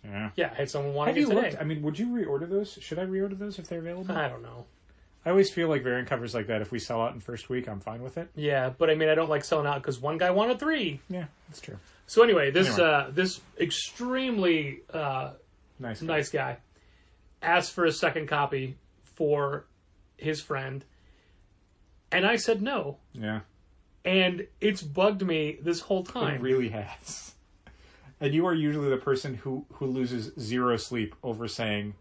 [SPEAKER 5] Yeah.
[SPEAKER 4] Yeah, I had someone want
[SPEAKER 5] Have
[SPEAKER 4] to
[SPEAKER 5] you
[SPEAKER 4] get today.
[SPEAKER 5] looked? I mean, would you reorder those? Should I reorder those if they're available?
[SPEAKER 4] I don't know.
[SPEAKER 5] I always feel like variant covers like that, if we sell out in first week, I'm fine with it.
[SPEAKER 4] Yeah, but I mean, I don't like selling out because one guy wanted 3.
[SPEAKER 5] Yeah, that's true.
[SPEAKER 4] So anyway, this extremely nice guy asked for a second copy for his friend, and I said no.
[SPEAKER 5] Yeah.
[SPEAKER 4] And it's bugged me this whole time.
[SPEAKER 5] It really has. And you are usually the person who loses 0 sleep over saying,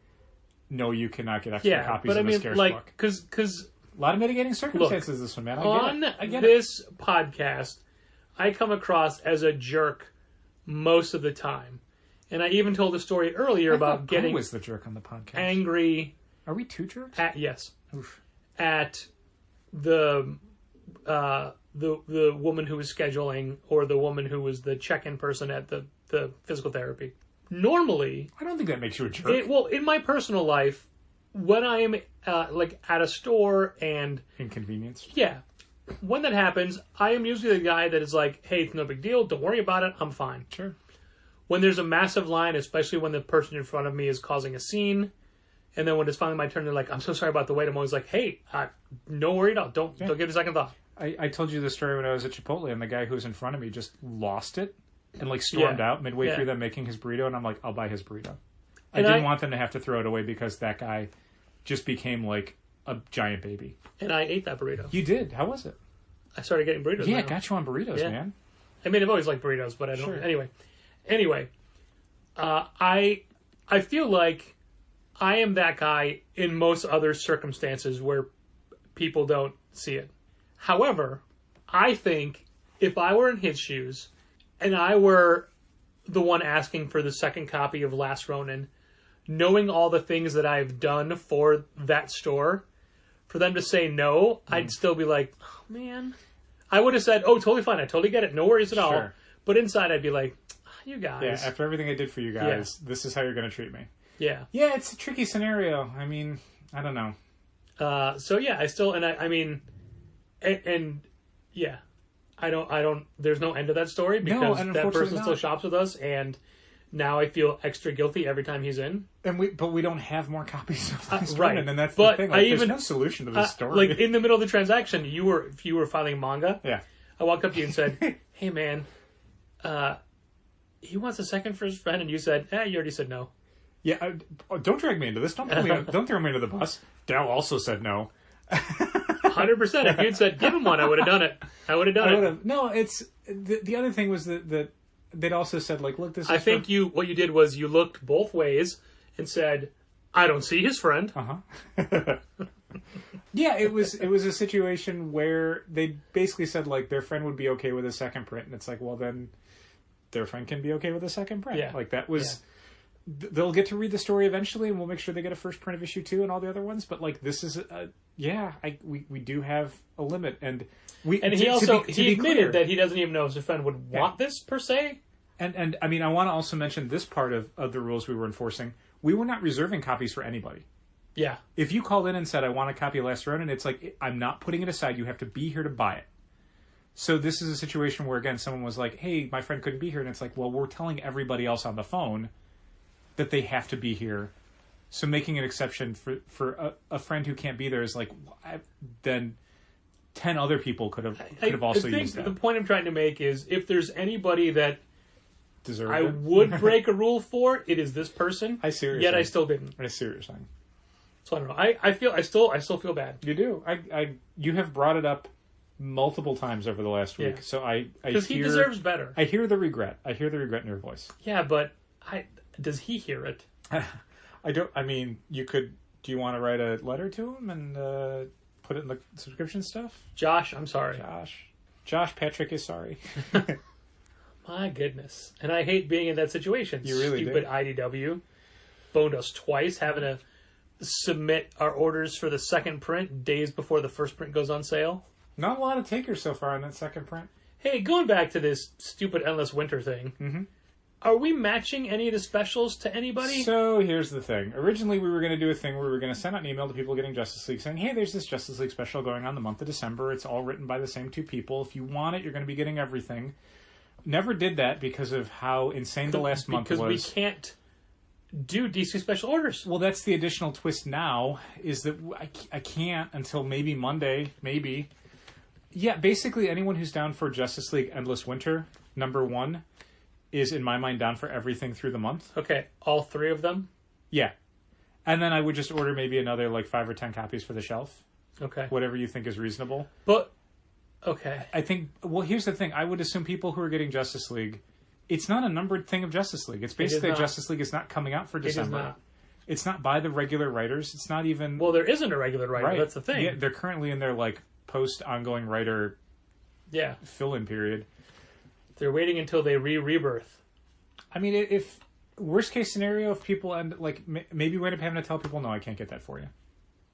[SPEAKER 5] no, you cannot get extra
[SPEAKER 4] Yeah,
[SPEAKER 5] copies
[SPEAKER 4] but I
[SPEAKER 5] of a
[SPEAKER 4] mean,
[SPEAKER 5] scarce
[SPEAKER 4] like,
[SPEAKER 5] book.
[SPEAKER 4] because
[SPEAKER 5] A lot of mitigating circumstances this one, man.
[SPEAKER 4] on
[SPEAKER 5] I get it.
[SPEAKER 4] this podcast, I come across as a jerk most of the time. And I even told a story earlier about getting
[SPEAKER 5] I was the jerk on the podcast.
[SPEAKER 4] angry
[SPEAKER 5] Are we two jerks?
[SPEAKER 4] at
[SPEAKER 5] Oof.
[SPEAKER 4] at the woman who was scheduling or the woman who was the check-in person at the physical therapy. Normally,
[SPEAKER 5] I don't think that makes you a jerk.
[SPEAKER 4] well, in my personal life, when I am like at a store and
[SPEAKER 5] Inconvenience.
[SPEAKER 4] yeah, when that happens, I am usually the guy that is like, "Hey, it's no big deal. Don't worry about it. I'm fine."
[SPEAKER 5] Sure.
[SPEAKER 4] When there's a massive line, especially when the person in front of me is causing a scene, and then when it's finally my turn, they're like, "I'm so sorry about the wait." I'm always like, "Hey, no worry at all. Don't give it a second thought."
[SPEAKER 5] I told you the story when I was at Chipotle, and the guy who was in front of me just lost it and like stormed out midway through them making his burrito, and I'm like, I'll buy his burrito. I didn't want them to have to throw it away because that guy just became like a giant baby.
[SPEAKER 4] And I ate that burrito.
[SPEAKER 5] You did. How was it?
[SPEAKER 4] I started getting burritos.
[SPEAKER 5] Yeah,
[SPEAKER 4] now.
[SPEAKER 5] got you on burritos,
[SPEAKER 4] Yeah.
[SPEAKER 5] man.
[SPEAKER 4] I mean, I've always liked burritos, but I don't.
[SPEAKER 5] Sure.
[SPEAKER 4] Anyway, I feel like I am that guy in most other circumstances where people don't see it. However, I think if I were in his shoes and I were the one asking for the second copy of Last Ronin, knowing all the things that I've done for that store, for them to say no, I'd still be like, oh, man. I would have said, oh, totally fine. I totally get it. No worries at all.
[SPEAKER 5] Sure.
[SPEAKER 4] But inside, I'd be like, you guys.
[SPEAKER 5] Yeah, after everything I did for you guys, this is how you're going to treat me.
[SPEAKER 4] Yeah.
[SPEAKER 5] Yeah, it's a tricky scenario. I mean, I don't know.
[SPEAKER 4] So yeah, I still, and I mean, and yeah, I don't, there's no end to that story because
[SPEAKER 5] and
[SPEAKER 4] that
[SPEAKER 5] unfortunately
[SPEAKER 4] person still
[SPEAKER 5] not.
[SPEAKER 4] shops with us, and now I feel extra guilty every time he's in.
[SPEAKER 5] But we don't have more copies of Last
[SPEAKER 4] Right.
[SPEAKER 5] Ronin, and that's
[SPEAKER 4] But
[SPEAKER 5] the thing.
[SPEAKER 4] I
[SPEAKER 5] Like,
[SPEAKER 4] even-
[SPEAKER 5] there's no solution to this story.
[SPEAKER 4] Like in the middle of the transaction, if you were filing manga,
[SPEAKER 5] yeah.
[SPEAKER 4] I walked up to you and said, hey man, he wants a second for his friend, and you said, you already said no.
[SPEAKER 5] Yeah, don't drag me into this. Don't throw me under the bus. Dell also said no.
[SPEAKER 4] 100%. If you'd said, give him one, I would have done it. I would have done it.
[SPEAKER 5] No, it's the other thing was that they'd also said like, look, this is
[SPEAKER 4] I think what you did was you looked both ways and said, I don't see his friend.
[SPEAKER 5] Yeah, it was a situation where they basically said like their friend would be okay with a second print, and it's like, well then their friend can be okay with a second print.
[SPEAKER 4] Yeah.
[SPEAKER 5] Like that was they'll get to read the story eventually, and we'll make sure they get a first print of issue 2 and all the other ones. But like this is we do have a limit, and
[SPEAKER 4] he also admitted that he doesn't even know if his friend would want this per se.
[SPEAKER 5] And I mean, I want to also mention this part of the rules we were enforcing. We were not reserving copies for anybody.
[SPEAKER 4] Yeah.
[SPEAKER 5] If you called in and said, I want a copy of Last Ronin, it's like, I'm not putting it aside. You have to be here to buy it. So this is a situation where, again, someone was like, hey, my friend couldn't be here. And it's like, well, we're telling everybody else on the phone that they have to be here. So making an exception for a friend who can't be there is like, then 10 other people could have also
[SPEAKER 4] I think
[SPEAKER 5] used that.
[SPEAKER 4] the point I'm trying to make is if there's anybody that
[SPEAKER 5] Deserved
[SPEAKER 4] I
[SPEAKER 5] it.
[SPEAKER 4] would break a rule for, it is this person.
[SPEAKER 5] I see what you're
[SPEAKER 4] Yet I
[SPEAKER 5] saying.
[SPEAKER 4] still didn't.
[SPEAKER 5] I see what you're saying.
[SPEAKER 4] So I don't know. I still feel bad.
[SPEAKER 5] You do. You have brought it up multiple times over the last week.
[SPEAKER 4] Yeah.
[SPEAKER 5] So I
[SPEAKER 4] Because he deserves better.
[SPEAKER 5] I hear the regret. I hear the regret in your voice.
[SPEAKER 4] Yeah, but does he hear it?
[SPEAKER 5] I don't. I mean, you could. Do you want to write a letter to him and put it in the subscription stuff?
[SPEAKER 4] Josh, I'm sorry.
[SPEAKER 5] Josh, Patrick is sorry.
[SPEAKER 4] My goodness. And I hate being in that situation.
[SPEAKER 5] You really
[SPEAKER 4] Stupid
[SPEAKER 5] do.
[SPEAKER 4] IDW. Boned us twice, having to submit our orders for the second print days before the first print goes on sale.
[SPEAKER 5] Not a lot of takers so far on that second print.
[SPEAKER 4] Hey, going back to this stupid Endless Winter thing, are we matching any of the specials to anybody?
[SPEAKER 5] So here's the thing. Originally, we were going to do a thing where we were going to send out an email to people getting Justice League saying, hey, there's this Justice League special going on the month of December. It's all written by the same two people. If you want it, you're going to be getting everything. Never did that because of how insane the last month was.
[SPEAKER 4] Because we can't do DC special orders.
[SPEAKER 5] Well, that's the additional twist now, is that I can't until maybe Monday, maybe. Yeah, basically anyone who's down for Justice League Endless Winter, #1, is in my mind down for everything through the month.
[SPEAKER 4] Okay, all three of them?
[SPEAKER 5] Yeah. And then I would just order maybe another 5 or 10 copies for the shelf.
[SPEAKER 4] Okay.
[SPEAKER 5] Whatever you think is reasonable.
[SPEAKER 4] But, okay.
[SPEAKER 5] I think, well, here's the thing. I would assume people who are getting Justice League, it's not a numbered thing of Justice League. It's basically
[SPEAKER 4] not.
[SPEAKER 5] Justice League is not coming out for December.
[SPEAKER 4] It is not.
[SPEAKER 5] It's not by the regular writers. It's not even...
[SPEAKER 4] Well, there isn't a regular writer.
[SPEAKER 5] right.
[SPEAKER 4] That's the thing.
[SPEAKER 5] Yeah, they're currently in their, like, post-ongoing writer
[SPEAKER 4] Yeah.
[SPEAKER 5] fill-in period.
[SPEAKER 4] They're waiting until they rebirth.
[SPEAKER 5] I mean, if... Worst case scenario, if people end... Like, maybe we end up having to tell people, no, I can't get that for you.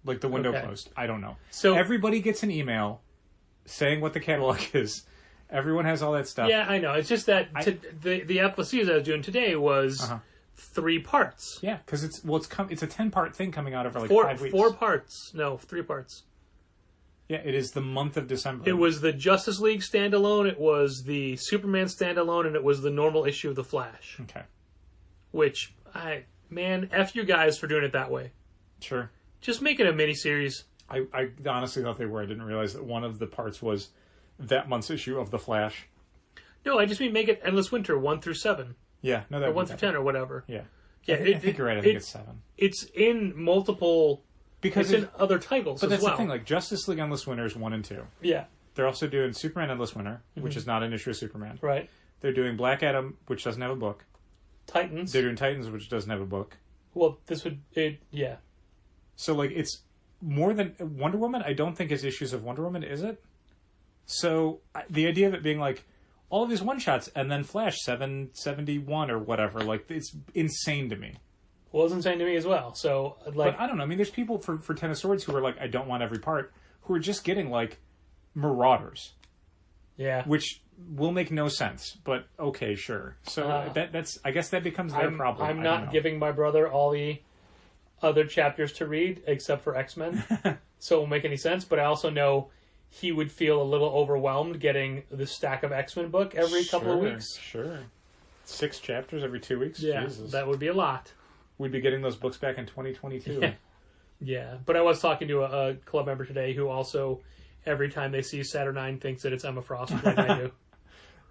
[SPEAKER 5] Like, the window
[SPEAKER 4] Okay.
[SPEAKER 5] closed. I don't know.
[SPEAKER 4] So
[SPEAKER 5] Everybody gets an email saying what the catalog is. Everyone has all that stuff.
[SPEAKER 4] yeah, I know. It's just that the episode I was doing today was 3 parts.
[SPEAKER 5] Yeah, because it's a 10-part thing coming out over like 5 weeks.
[SPEAKER 4] 4 parts. No, 3 parts.
[SPEAKER 5] Yeah, it is the month of December.
[SPEAKER 4] It was the Justice League standalone, it was the Superman standalone, and it was the normal issue of the Flash.
[SPEAKER 5] Okay,
[SPEAKER 4] Which man, F you guys for doing it that way.
[SPEAKER 5] sure.
[SPEAKER 4] Just make it a miniseries.
[SPEAKER 5] I honestly thought they were. I didn't realize that one of the parts was that month's issue of the Flash.
[SPEAKER 4] No, I just mean make it Endless Winter 1 through 7.
[SPEAKER 5] Yeah, no, that
[SPEAKER 4] Or 1 through 10 or whatever.
[SPEAKER 5] Yeah,
[SPEAKER 4] Yeah,
[SPEAKER 5] I think you're right. I think it's 7
[SPEAKER 4] It's in multiple...
[SPEAKER 5] because
[SPEAKER 4] It's in other titles
[SPEAKER 5] but
[SPEAKER 4] as
[SPEAKER 5] that's
[SPEAKER 4] well.
[SPEAKER 5] the thing. Like Justice League Endless Winter is 1 and 2.
[SPEAKER 4] Yeah,
[SPEAKER 5] They're also doing Superman Endless Winter, which is not an issue of Superman.
[SPEAKER 4] right.
[SPEAKER 5] They're doing Black Adam, which doesn't have a book.
[SPEAKER 4] Titans.
[SPEAKER 5] They're doing Titans, which doesn't have a book.
[SPEAKER 4] Well, this would... yeah.
[SPEAKER 5] So, like, it's more than Wonder Woman. I don't think is issues of Wonder Woman, is it? So the idea of it being like all of these one shots and then Flash 771 or whatever, like it's insane to me.
[SPEAKER 4] Well, it's insane to me as well. So, like...
[SPEAKER 5] But I don't know. I mean, there's people for Ten of Swords who are like, I don't want every part, who are just getting like Marauders,
[SPEAKER 4] yeah.
[SPEAKER 5] which will make no sense. But okay, sure. So that's I guess that becomes their problem.
[SPEAKER 4] I'm
[SPEAKER 5] I don't
[SPEAKER 4] not
[SPEAKER 5] know.
[SPEAKER 4] giving my brother all the other chapters to read except for X-Men, so it won't make any sense. But I also know he would feel a little overwhelmed getting the stack of X-Men book every couple of weeks.
[SPEAKER 5] Sure. 6 chapters every 2 weeks?
[SPEAKER 4] Yeah,
[SPEAKER 5] Jesus.
[SPEAKER 4] that would be a lot.
[SPEAKER 5] We'd be getting those books back in 2022.
[SPEAKER 4] Yeah, but I was talking to a club member today who also, every time they see Saturnine, thinks that it's Emma Frost, like I do.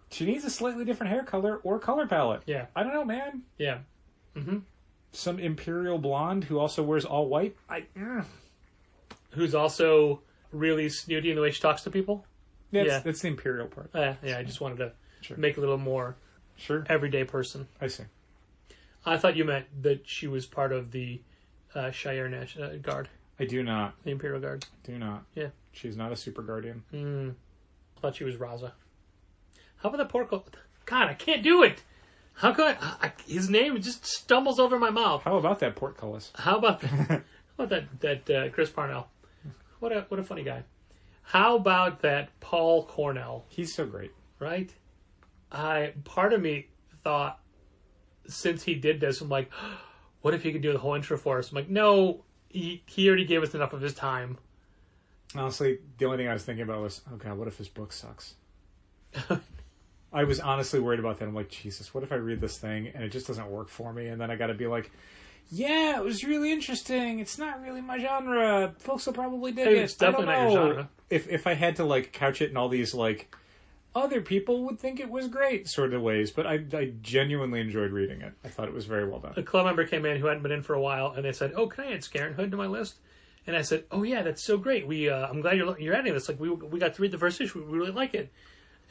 [SPEAKER 5] She needs a slightly different hair color or color palette.
[SPEAKER 4] Yeah.
[SPEAKER 5] I don't know, man.
[SPEAKER 4] Yeah.
[SPEAKER 5] Some Imperial blonde who also wears all white.
[SPEAKER 4] Who's also really snooty in the way she talks to people.
[SPEAKER 5] That's the Imperial part.
[SPEAKER 4] Yeah, I just wanted to make a little more
[SPEAKER 5] Sure.
[SPEAKER 4] everyday person.
[SPEAKER 5] I see.
[SPEAKER 4] I thought you meant that she was part of the Shire Guard,
[SPEAKER 5] I do not.
[SPEAKER 4] the Imperial Guard.
[SPEAKER 5] Do not.
[SPEAKER 4] Yeah.
[SPEAKER 5] She's not a super guardian.
[SPEAKER 4] I thought she was Raza. How about that porco? God, I can't do it. How could his name just stumbles over my mouth?
[SPEAKER 5] How about that portcullis?
[SPEAKER 4] How about that Chris Parnell? What a funny guy. How about that Paul Cornell?
[SPEAKER 5] He's so great.
[SPEAKER 4] Right? Part of me thought, since he did this, I'm like, what if he could do the whole intro for us? I'm like, no, he already gave us enough of his time.
[SPEAKER 5] Honestly, the only thing I was thinking about was, oh god, what if his book sucks? I was honestly worried about that. I'm like, Jesus, what if I read this thing and it just doesn't work for me? And then I got to be like, yeah, it was really interesting. It's not really my genre. Folks will probably dig it.
[SPEAKER 4] It's definitely
[SPEAKER 5] I don't
[SPEAKER 4] not your
[SPEAKER 5] know.
[SPEAKER 4] genre.
[SPEAKER 5] If I had to like couch it in all these like other people would think it was great sort of ways, but I genuinely enjoyed reading it. I thought it was very well done.
[SPEAKER 4] A club member came in who hadn't been in for a while, and they said, "Oh, can I add Scarin Hood to my list?" And I said, "Oh yeah, that's so great. I'm glad you're adding this. Like we got to read the first issue. We really like it."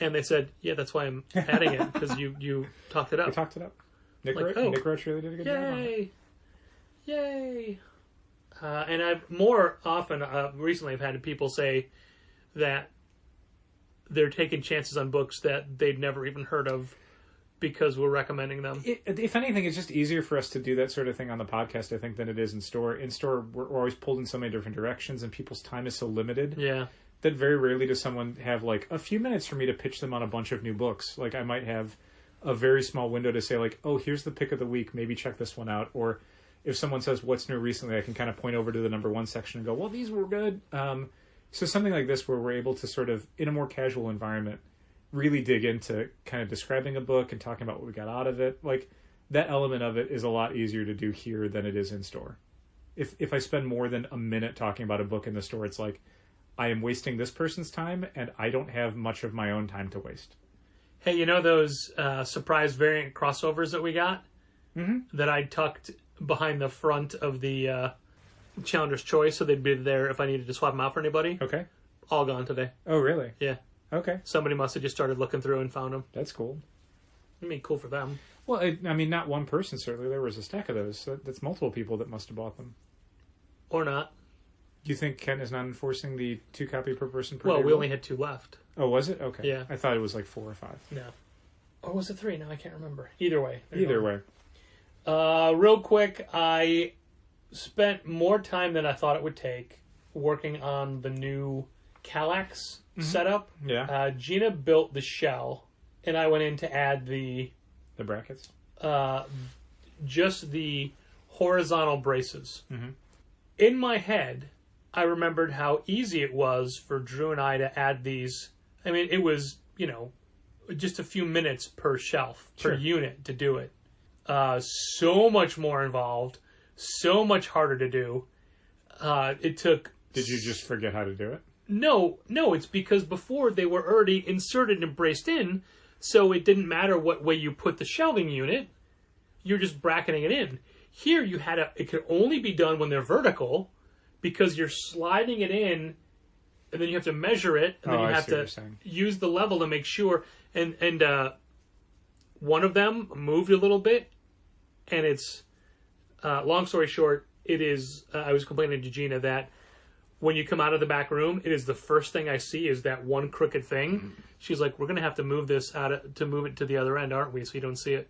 [SPEAKER 4] And they said, "Yeah, that's why I'm adding it because you talked it up."
[SPEAKER 5] We talked it up. Nick Roach really did a good job on it.
[SPEAKER 4] Yay! And I've more often recently I've had people say that they're taking chances on books that they'd never even heard of because we're recommending them.
[SPEAKER 5] If anything, it's just easier for us to do that sort of thing on the podcast, I think, than it is in store. In store, we're always pulled in so many different directions, and people's time is so limited.
[SPEAKER 4] Yeah.
[SPEAKER 5] That very rarely does someone have like a few minutes for me to pitch them on a bunch of new books. Like I might have a very small window to say like, oh, here's the pick of the week. Maybe check this one out. Or if someone says what's new recently, I can kind of point over to the number 1 section and go, well, these were good. So something like this where we're able to sort of, in a more casual environment, really dig into kind of describing a book and talking about what we got out of it. Like that element of it is a lot easier to do here than it is in store. If I spend more than a minute talking about a book in the store, it's like, I am wasting this person's time, and I don't have much of my own time to waste.
[SPEAKER 4] Hey, you know those surprise variant crossovers that we got? Mm-hmm. That I tucked behind the front of the Challenger's Choice so they'd be there if I needed to swap them out for anybody?
[SPEAKER 5] Okay.
[SPEAKER 4] All gone today.
[SPEAKER 5] Oh, really?
[SPEAKER 4] Yeah.
[SPEAKER 5] Okay.
[SPEAKER 4] Somebody must have just started looking through and found them.
[SPEAKER 5] That's cool.
[SPEAKER 4] I mean, cool for them.
[SPEAKER 5] Well, I mean, not one person, certainly. There was a stack of those. So that's multiple people that must have bought them.
[SPEAKER 4] Or not.
[SPEAKER 5] Do you think Kent is not enforcing the 2 copy per person per
[SPEAKER 4] Well,
[SPEAKER 5] day
[SPEAKER 4] we
[SPEAKER 5] rule?
[SPEAKER 4] only had 2 left.
[SPEAKER 5] Oh, was it? Okay.
[SPEAKER 4] Yeah.
[SPEAKER 5] I thought it was like 4 or 5.
[SPEAKER 4] No. Or was it 3? No, I can't remember. Either way.
[SPEAKER 5] Either way.
[SPEAKER 4] Real quick, I spent more time than I thought it would take working on the new Kallax setup.
[SPEAKER 5] Yeah.
[SPEAKER 4] Gina built the shell, and I went in to add the
[SPEAKER 5] brackets?
[SPEAKER 4] just the horizontal braces. In my head, I remembered how easy it was for Drew and I to add these. I mean, it was, just a few minutes per shelf, per unit to do it. So much more involved, so much harder to do. It took...
[SPEAKER 5] Did you just forget how to do it?
[SPEAKER 4] No, it's because before they were already inserted and braced in, so it didn't matter what way you put the shelving unit, you're just bracketing it in. Here it could only be done when they're vertical, because you're sliding it in, and then you have to measure it, and then you have to use the level to make sure. And one of them moved a little bit, and it's long story short, it is. I was complaining to Gina that when you come out of the back room, it is the first thing I see is that one crooked thing. She's like, "We're gonna have to move this to move it to the other end, aren't we? So you don't see it."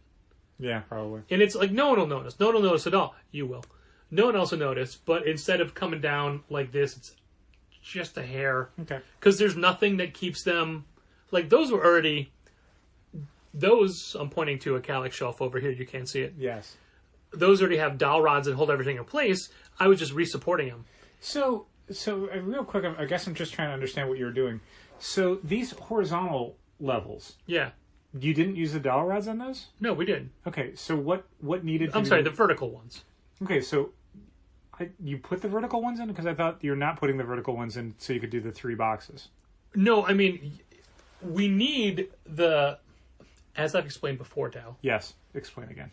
[SPEAKER 5] Yeah, probably.
[SPEAKER 4] And it's like, no one will notice. No one will notice at all. You will. No one else will notice. But instead of coming down like this, it's just a hair.
[SPEAKER 5] Okay.
[SPEAKER 4] Because there's nothing that keeps them... Like, those were already... Those, I'm pointing to a Kallax shelf over here. You can't see it.
[SPEAKER 5] Yes.
[SPEAKER 4] Those already have dowel rods that hold everything in place. I was just re-supporting them.
[SPEAKER 5] So real quick, I guess I'm just trying to understand what you're doing. So these horizontal levels...
[SPEAKER 4] Yeah.
[SPEAKER 5] You didn't use the dowel rods on those?
[SPEAKER 4] No, we did.
[SPEAKER 5] Okay, so what needed to
[SPEAKER 4] I'm sorry, the vertical ones.
[SPEAKER 5] Okay, so you put the vertical ones in? Because I thought you're not putting the vertical ones in so you could do the 3 boxes.
[SPEAKER 4] No, I mean, we need the... As I've explained before, Dow.
[SPEAKER 5] Yes, explain again.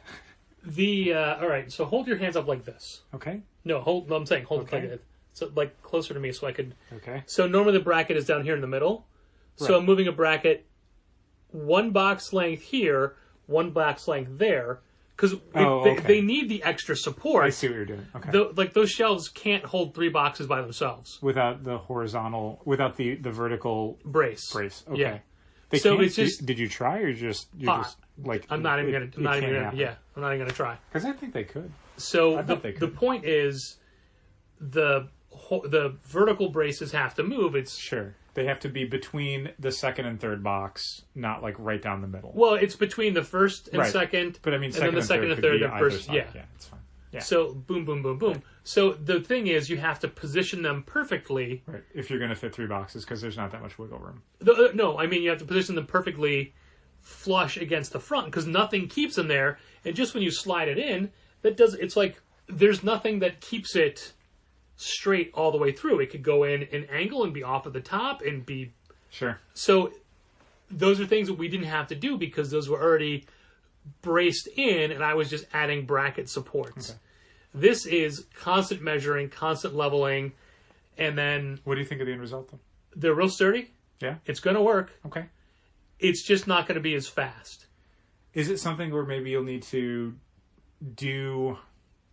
[SPEAKER 4] All right, so hold your hands up like this.
[SPEAKER 5] Okay.
[SPEAKER 4] No, I'm saying hold
[SPEAKER 5] Okay.
[SPEAKER 4] it like that. So, like, closer to me so I could...
[SPEAKER 5] Okay.
[SPEAKER 4] So normally the bracket is down here in the middle. So
[SPEAKER 5] Right.
[SPEAKER 4] I'm moving a bracket 1 box length here, 1 box length there, because they need the extra support.
[SPEAKER 5] I see what you're doing. Okay.
[SPEAKER 4] Those shelves can't hold 3 boxes by themselves.
[SPEAKER 5] Without the horizontal, without the vertical
[SPEAKER 4] Brace.
[SPEAKER 5] Okay.
[SPEAKER 4] Yeah.
[SPEAKER 5] They
[SPEAKER 4] So
[SPEAKER 5] can't,
[SPEAKER 4] it's just...
[SPEAKER 5] Did you try, or you're just like?
[SPEAKER 4] I'm not even gonna. I'm not even gonna. Yeah, I'm not even gonna try.
[SPEAKER 5] Because I think they could.
[SPEAKER 4] So
[SPEAKER 5] I bet they
[SPEAKER 4] the
[SPEAKER 5] could.
[SPEAKER 4] point is, the vertical braces have to move. It's
[SPEAKER 5] Sure. They have to be between the second and third box, not like right down the middle.
[SPEAKER 4] Well, it's between the first and
[SPEAKER 5] Right.
[SPEAKER 4] second,
[SPEAKER 5] But I mean,
[SPEAKER 4] and
[SPEAKER 5] second
[SPEAKER 4] then the
[SPEAKER 5] and
[SPEAKER 4] second
[SPEAKER 5] third
[SPEAKER 4] and
[SPEAKER 5] could
[SPEAKER 4] third,
[SPEAKER 5] be
[SPEAKER 4] and
[SPEAKER 5] either
[SPEAKER 4] first.
[SPEAKER 5] side.
[SPEAKER 4] Yeah.
[SPEAKER 5] Yeah, it's fine. Yeah.
[SPEAKER 4] So boom, boom, boom, boom. So the thing is, you have to position them perfectly.
[SPEAKER 5] Right. If you're going to fit 3 boxes, because there's not that much wiggle room.
[SPEAKER 4] No, I mean you have to position them perfectly flush against the front because nothing keeps them there. And just when you slide it in, it's like there's nothing that keeps it straight all the way through. It could go in an angle and be off at the top and be...
[SPEAKER 5] Sure.
[SPEAKER 4] So those are things that we didn't have to do because those were already braced in and I was just adding bracket supports.
[SPEAKER 5] Okay.
[SPEAKER 4] This is constant measuring, constant leveling, and then
[SPEAKER 5] What do you think of the end result, though?
[SPEAKER 4] they're real sturdy.
[SPEAKER 5] Yeah.
[SPEAKER 4] It's going to work.
[SPEAKER 5] Okay.
[SPEAKER 4] It's just not going to be as fast.
[SPEAKER 5] Is it something where maybe you'll need to do,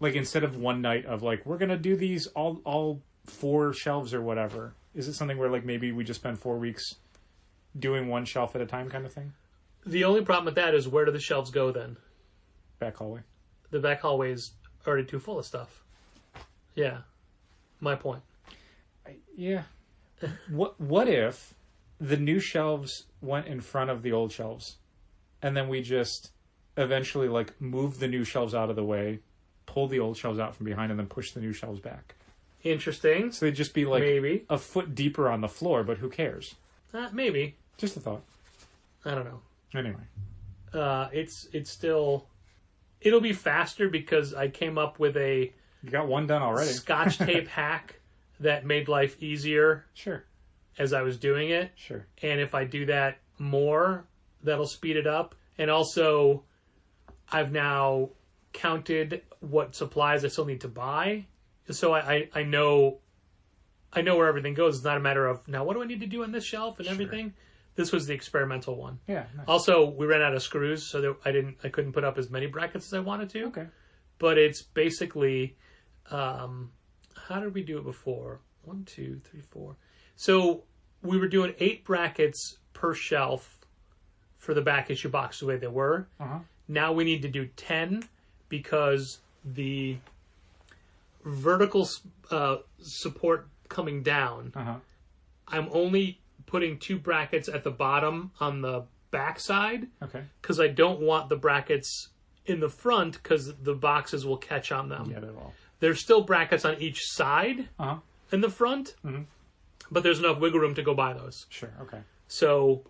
[SPEAKER 5] like, instead of one night of, like, we're going to do these all 4 shelves or whatever, is it something where, like, maybe we just spend 4 weeks doing 1 shelf at a time kind of thing?
[SPEAKER 4] The only problem with that is where do the shelves go then?
[SPEAKER 5] Back hallway.
[SPEAKER 4] The back hallway is already too full of stuff. Yeah. My point.
[SPEAKER 5] Yeah. What if the new shelves went in front of the old shelves, and then we just eventually, like, move the new shelves out of the way, pull the old shelves out from behind, and then push the new shelves back?
[SPEAKER 4] Interesting.
[SPEAKER 5] So they'd just be, like,
[SPEAKER 4] Maybe.
[SPEAKER 5] a foot deeper on the floor, but who cares?
[SPEAKER 4] Maybe.
[SPEAKER 5] Just a thought.
[SPEAKER 4] I don't know.
[SPEAKER 5] Anyway.
[SPEAKER 4] It's still... It'll be faster because I came up with a
[SPEAKER 5] You got 1 done already.
[SPEAKER 4] Scotch tape hack that made life easier
[SPEAKER 5] Sure.
[SPEAKER 4] as I was doing it.
[SPEAKER 5] Sure.
[SPEAKER 4] And if I do that more, that'll speed it up. And also, I've now counted what supplies I still need to buy. So I know where everything goes. It's not a matter of, now what do I need to do on this shelf and everything? This was the experimental one.
[SPEAKER 5] Yeah. Nice.
[SPEAKER 4] Also, we ran out of screws, so that I couldn't put up as many brackets as I wanted to.
[SPEAKER 5] Okay.
[SPEAKER 4] But it's basically, how did we do it before? 1, 2, 3, 4. So we were doing 8 brackets per shelf for the back issue box the way they were.
[SPEAKER 5] Uh-huh.
[SPEAKER 4] Now we need to do 10 because the vertical support coming down, I'm only putting 2 brackets at the bottom on the back side.
[SPEAKER 5] Okay.
[SPEAKER 4] Because I don't want the brackets in the front because the boxes will catch on them.
[SPEAKER 5] Yeah, they will.
[SPEAKER 4] There's still brackets on each side in the front, but there's enough wiggle room to go by those.
[SPEAKER 5] Sure. Okay.
[SPEAKER 4] So,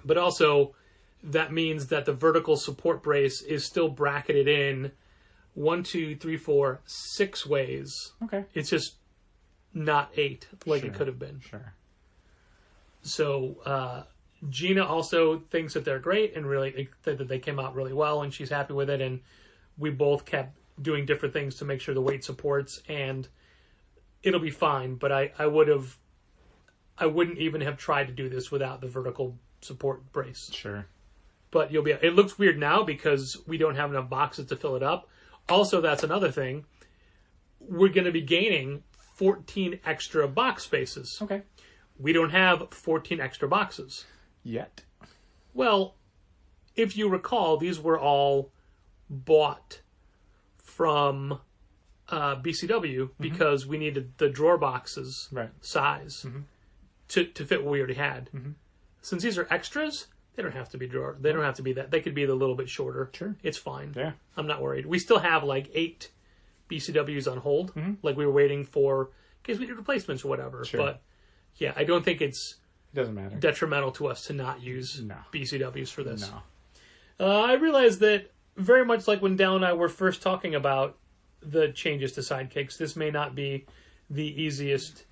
[SPEAKER 4] but also that means that the vertical support brace is still bracketed in 1, 2, 3, 4, 6 ways.
[SPEAKER 5] Okay.
[SPEAKER 4] It's just not 8 like
[SPEAKER 5] Sure.
[SPEAKER 4] it could have been.
[SPEAKER 5] Sure.
[SPEAKER 4] So Gina also thinks that they're great and really that they came out really well, and she's happy with it. And we both kept doing different things to make sure the weight supports, and it'll be fine. But I wouldn't even have tried to do this without the vertical support brace.
[SPEAKER 5] Sure.
[SPEAKER 4] But you'll be. It looks weird now because we don't have enough boxes to fill it up. Also, that's another thing. We're going to be gaining 14 extra box spaces.
[SPEAKER 5] Okay.
[SPEAKER 4] We don't have 14 extra boxes.
[SPEAKER 5] Yet.
[SPEAKER 4] Well, if you recall, these were all bought from BCW because we needed the drawer boxes size to fit what we already had. Since these are extras, they don't have to be drawer. They don't have to be that. They could be a little bit shorter.
[SPEAKER 5] Sure.
[SPEAKER 4] It's fine.
[SPEAKER 5] Yeah.
[SPEAKER 4] I'm not worried. We still have like 8 BCWs on hold. Like we were waiting for, in case we need replacements or whatever.
[SPEAKER 5] Sure.
[SPEAKER 4] But yeah, I don't think it's
[SPEAKER 5] It doesn't matter.
[SPEAKER 4] detrimental to us to not use
[SPEAKER 5] No.
[SPEAKER 4] BCWs for this.
[SPEAKER 5] No.
[SPEAKER 4] I realized that very much like when Dell and I were first talking about the changes to Sidekicks, this may not be the easiest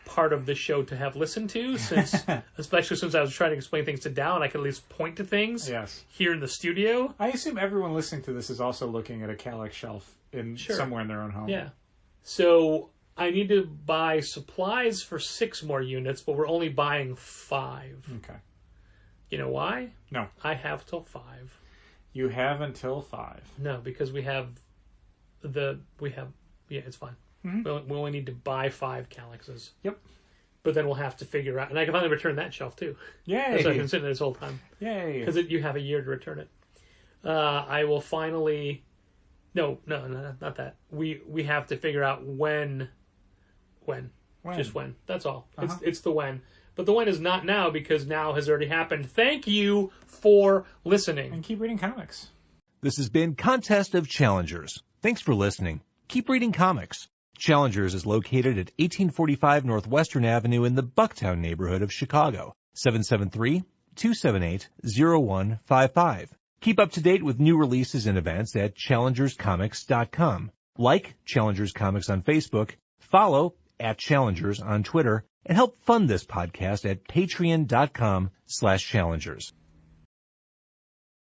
[SPEAKER 4] part of the show to have listened to, since especially since I was trying to explain things to Dell and I could at least point to things
[SPEAKER 5] Yes.
[SPEAKER 4] here in the studio.
[SPEAKER 5] I assume everyone listening to this is also looking at a Kallax shelf in
[SPEAKER 4] Sure.
[SPEAKER 5] somewhere in their own home.
[SPEAKER 4] Yeah. So I need to buy supplies for 6 more units, but we're only buying 5.
[SPEAKER 5] Okay.
[SPEAKER 4] You know why?
[SPEAKER 5] No.
[SPEAKER 4] I have till 5.
[SPEAKER 5] You have until 5.
[SPEAKER 4] No, because yeah, it's fine. We only need to buy 5 Kallaxes.
[SPEAKER 5] Yep.
[SPEAKER 4] But then we'll have to figure out, and I can finally return that shelf too.
[SPEAKER 5] Yay!
[SPEAKER 4] That's why I've been sitting there this whole time.
[SPEAKER 5] Yay!
[SPEAKER 4] Because you have a year to return it. I will finally. No, not that. We have to figure out when. Just when. That's all. It's the when. But the when is not now because now has already happened. Thank you for listening.
[SPEAKER 5] And keep reading comics.
[SPEAKER 3] This has been Contest of Challengers. Thanks for listening. Keep reading comics. Challengers is located at 1845 Northwestern Avenue in the Bucktown neighborhood of Chicago. 773-278-0155. Keep up to date with new releases and events at challengerscomics.com. Like Challengers Comics on Facebook, follow @Challengers on Twitter, and help fund this podcast at patreon.com/challengers.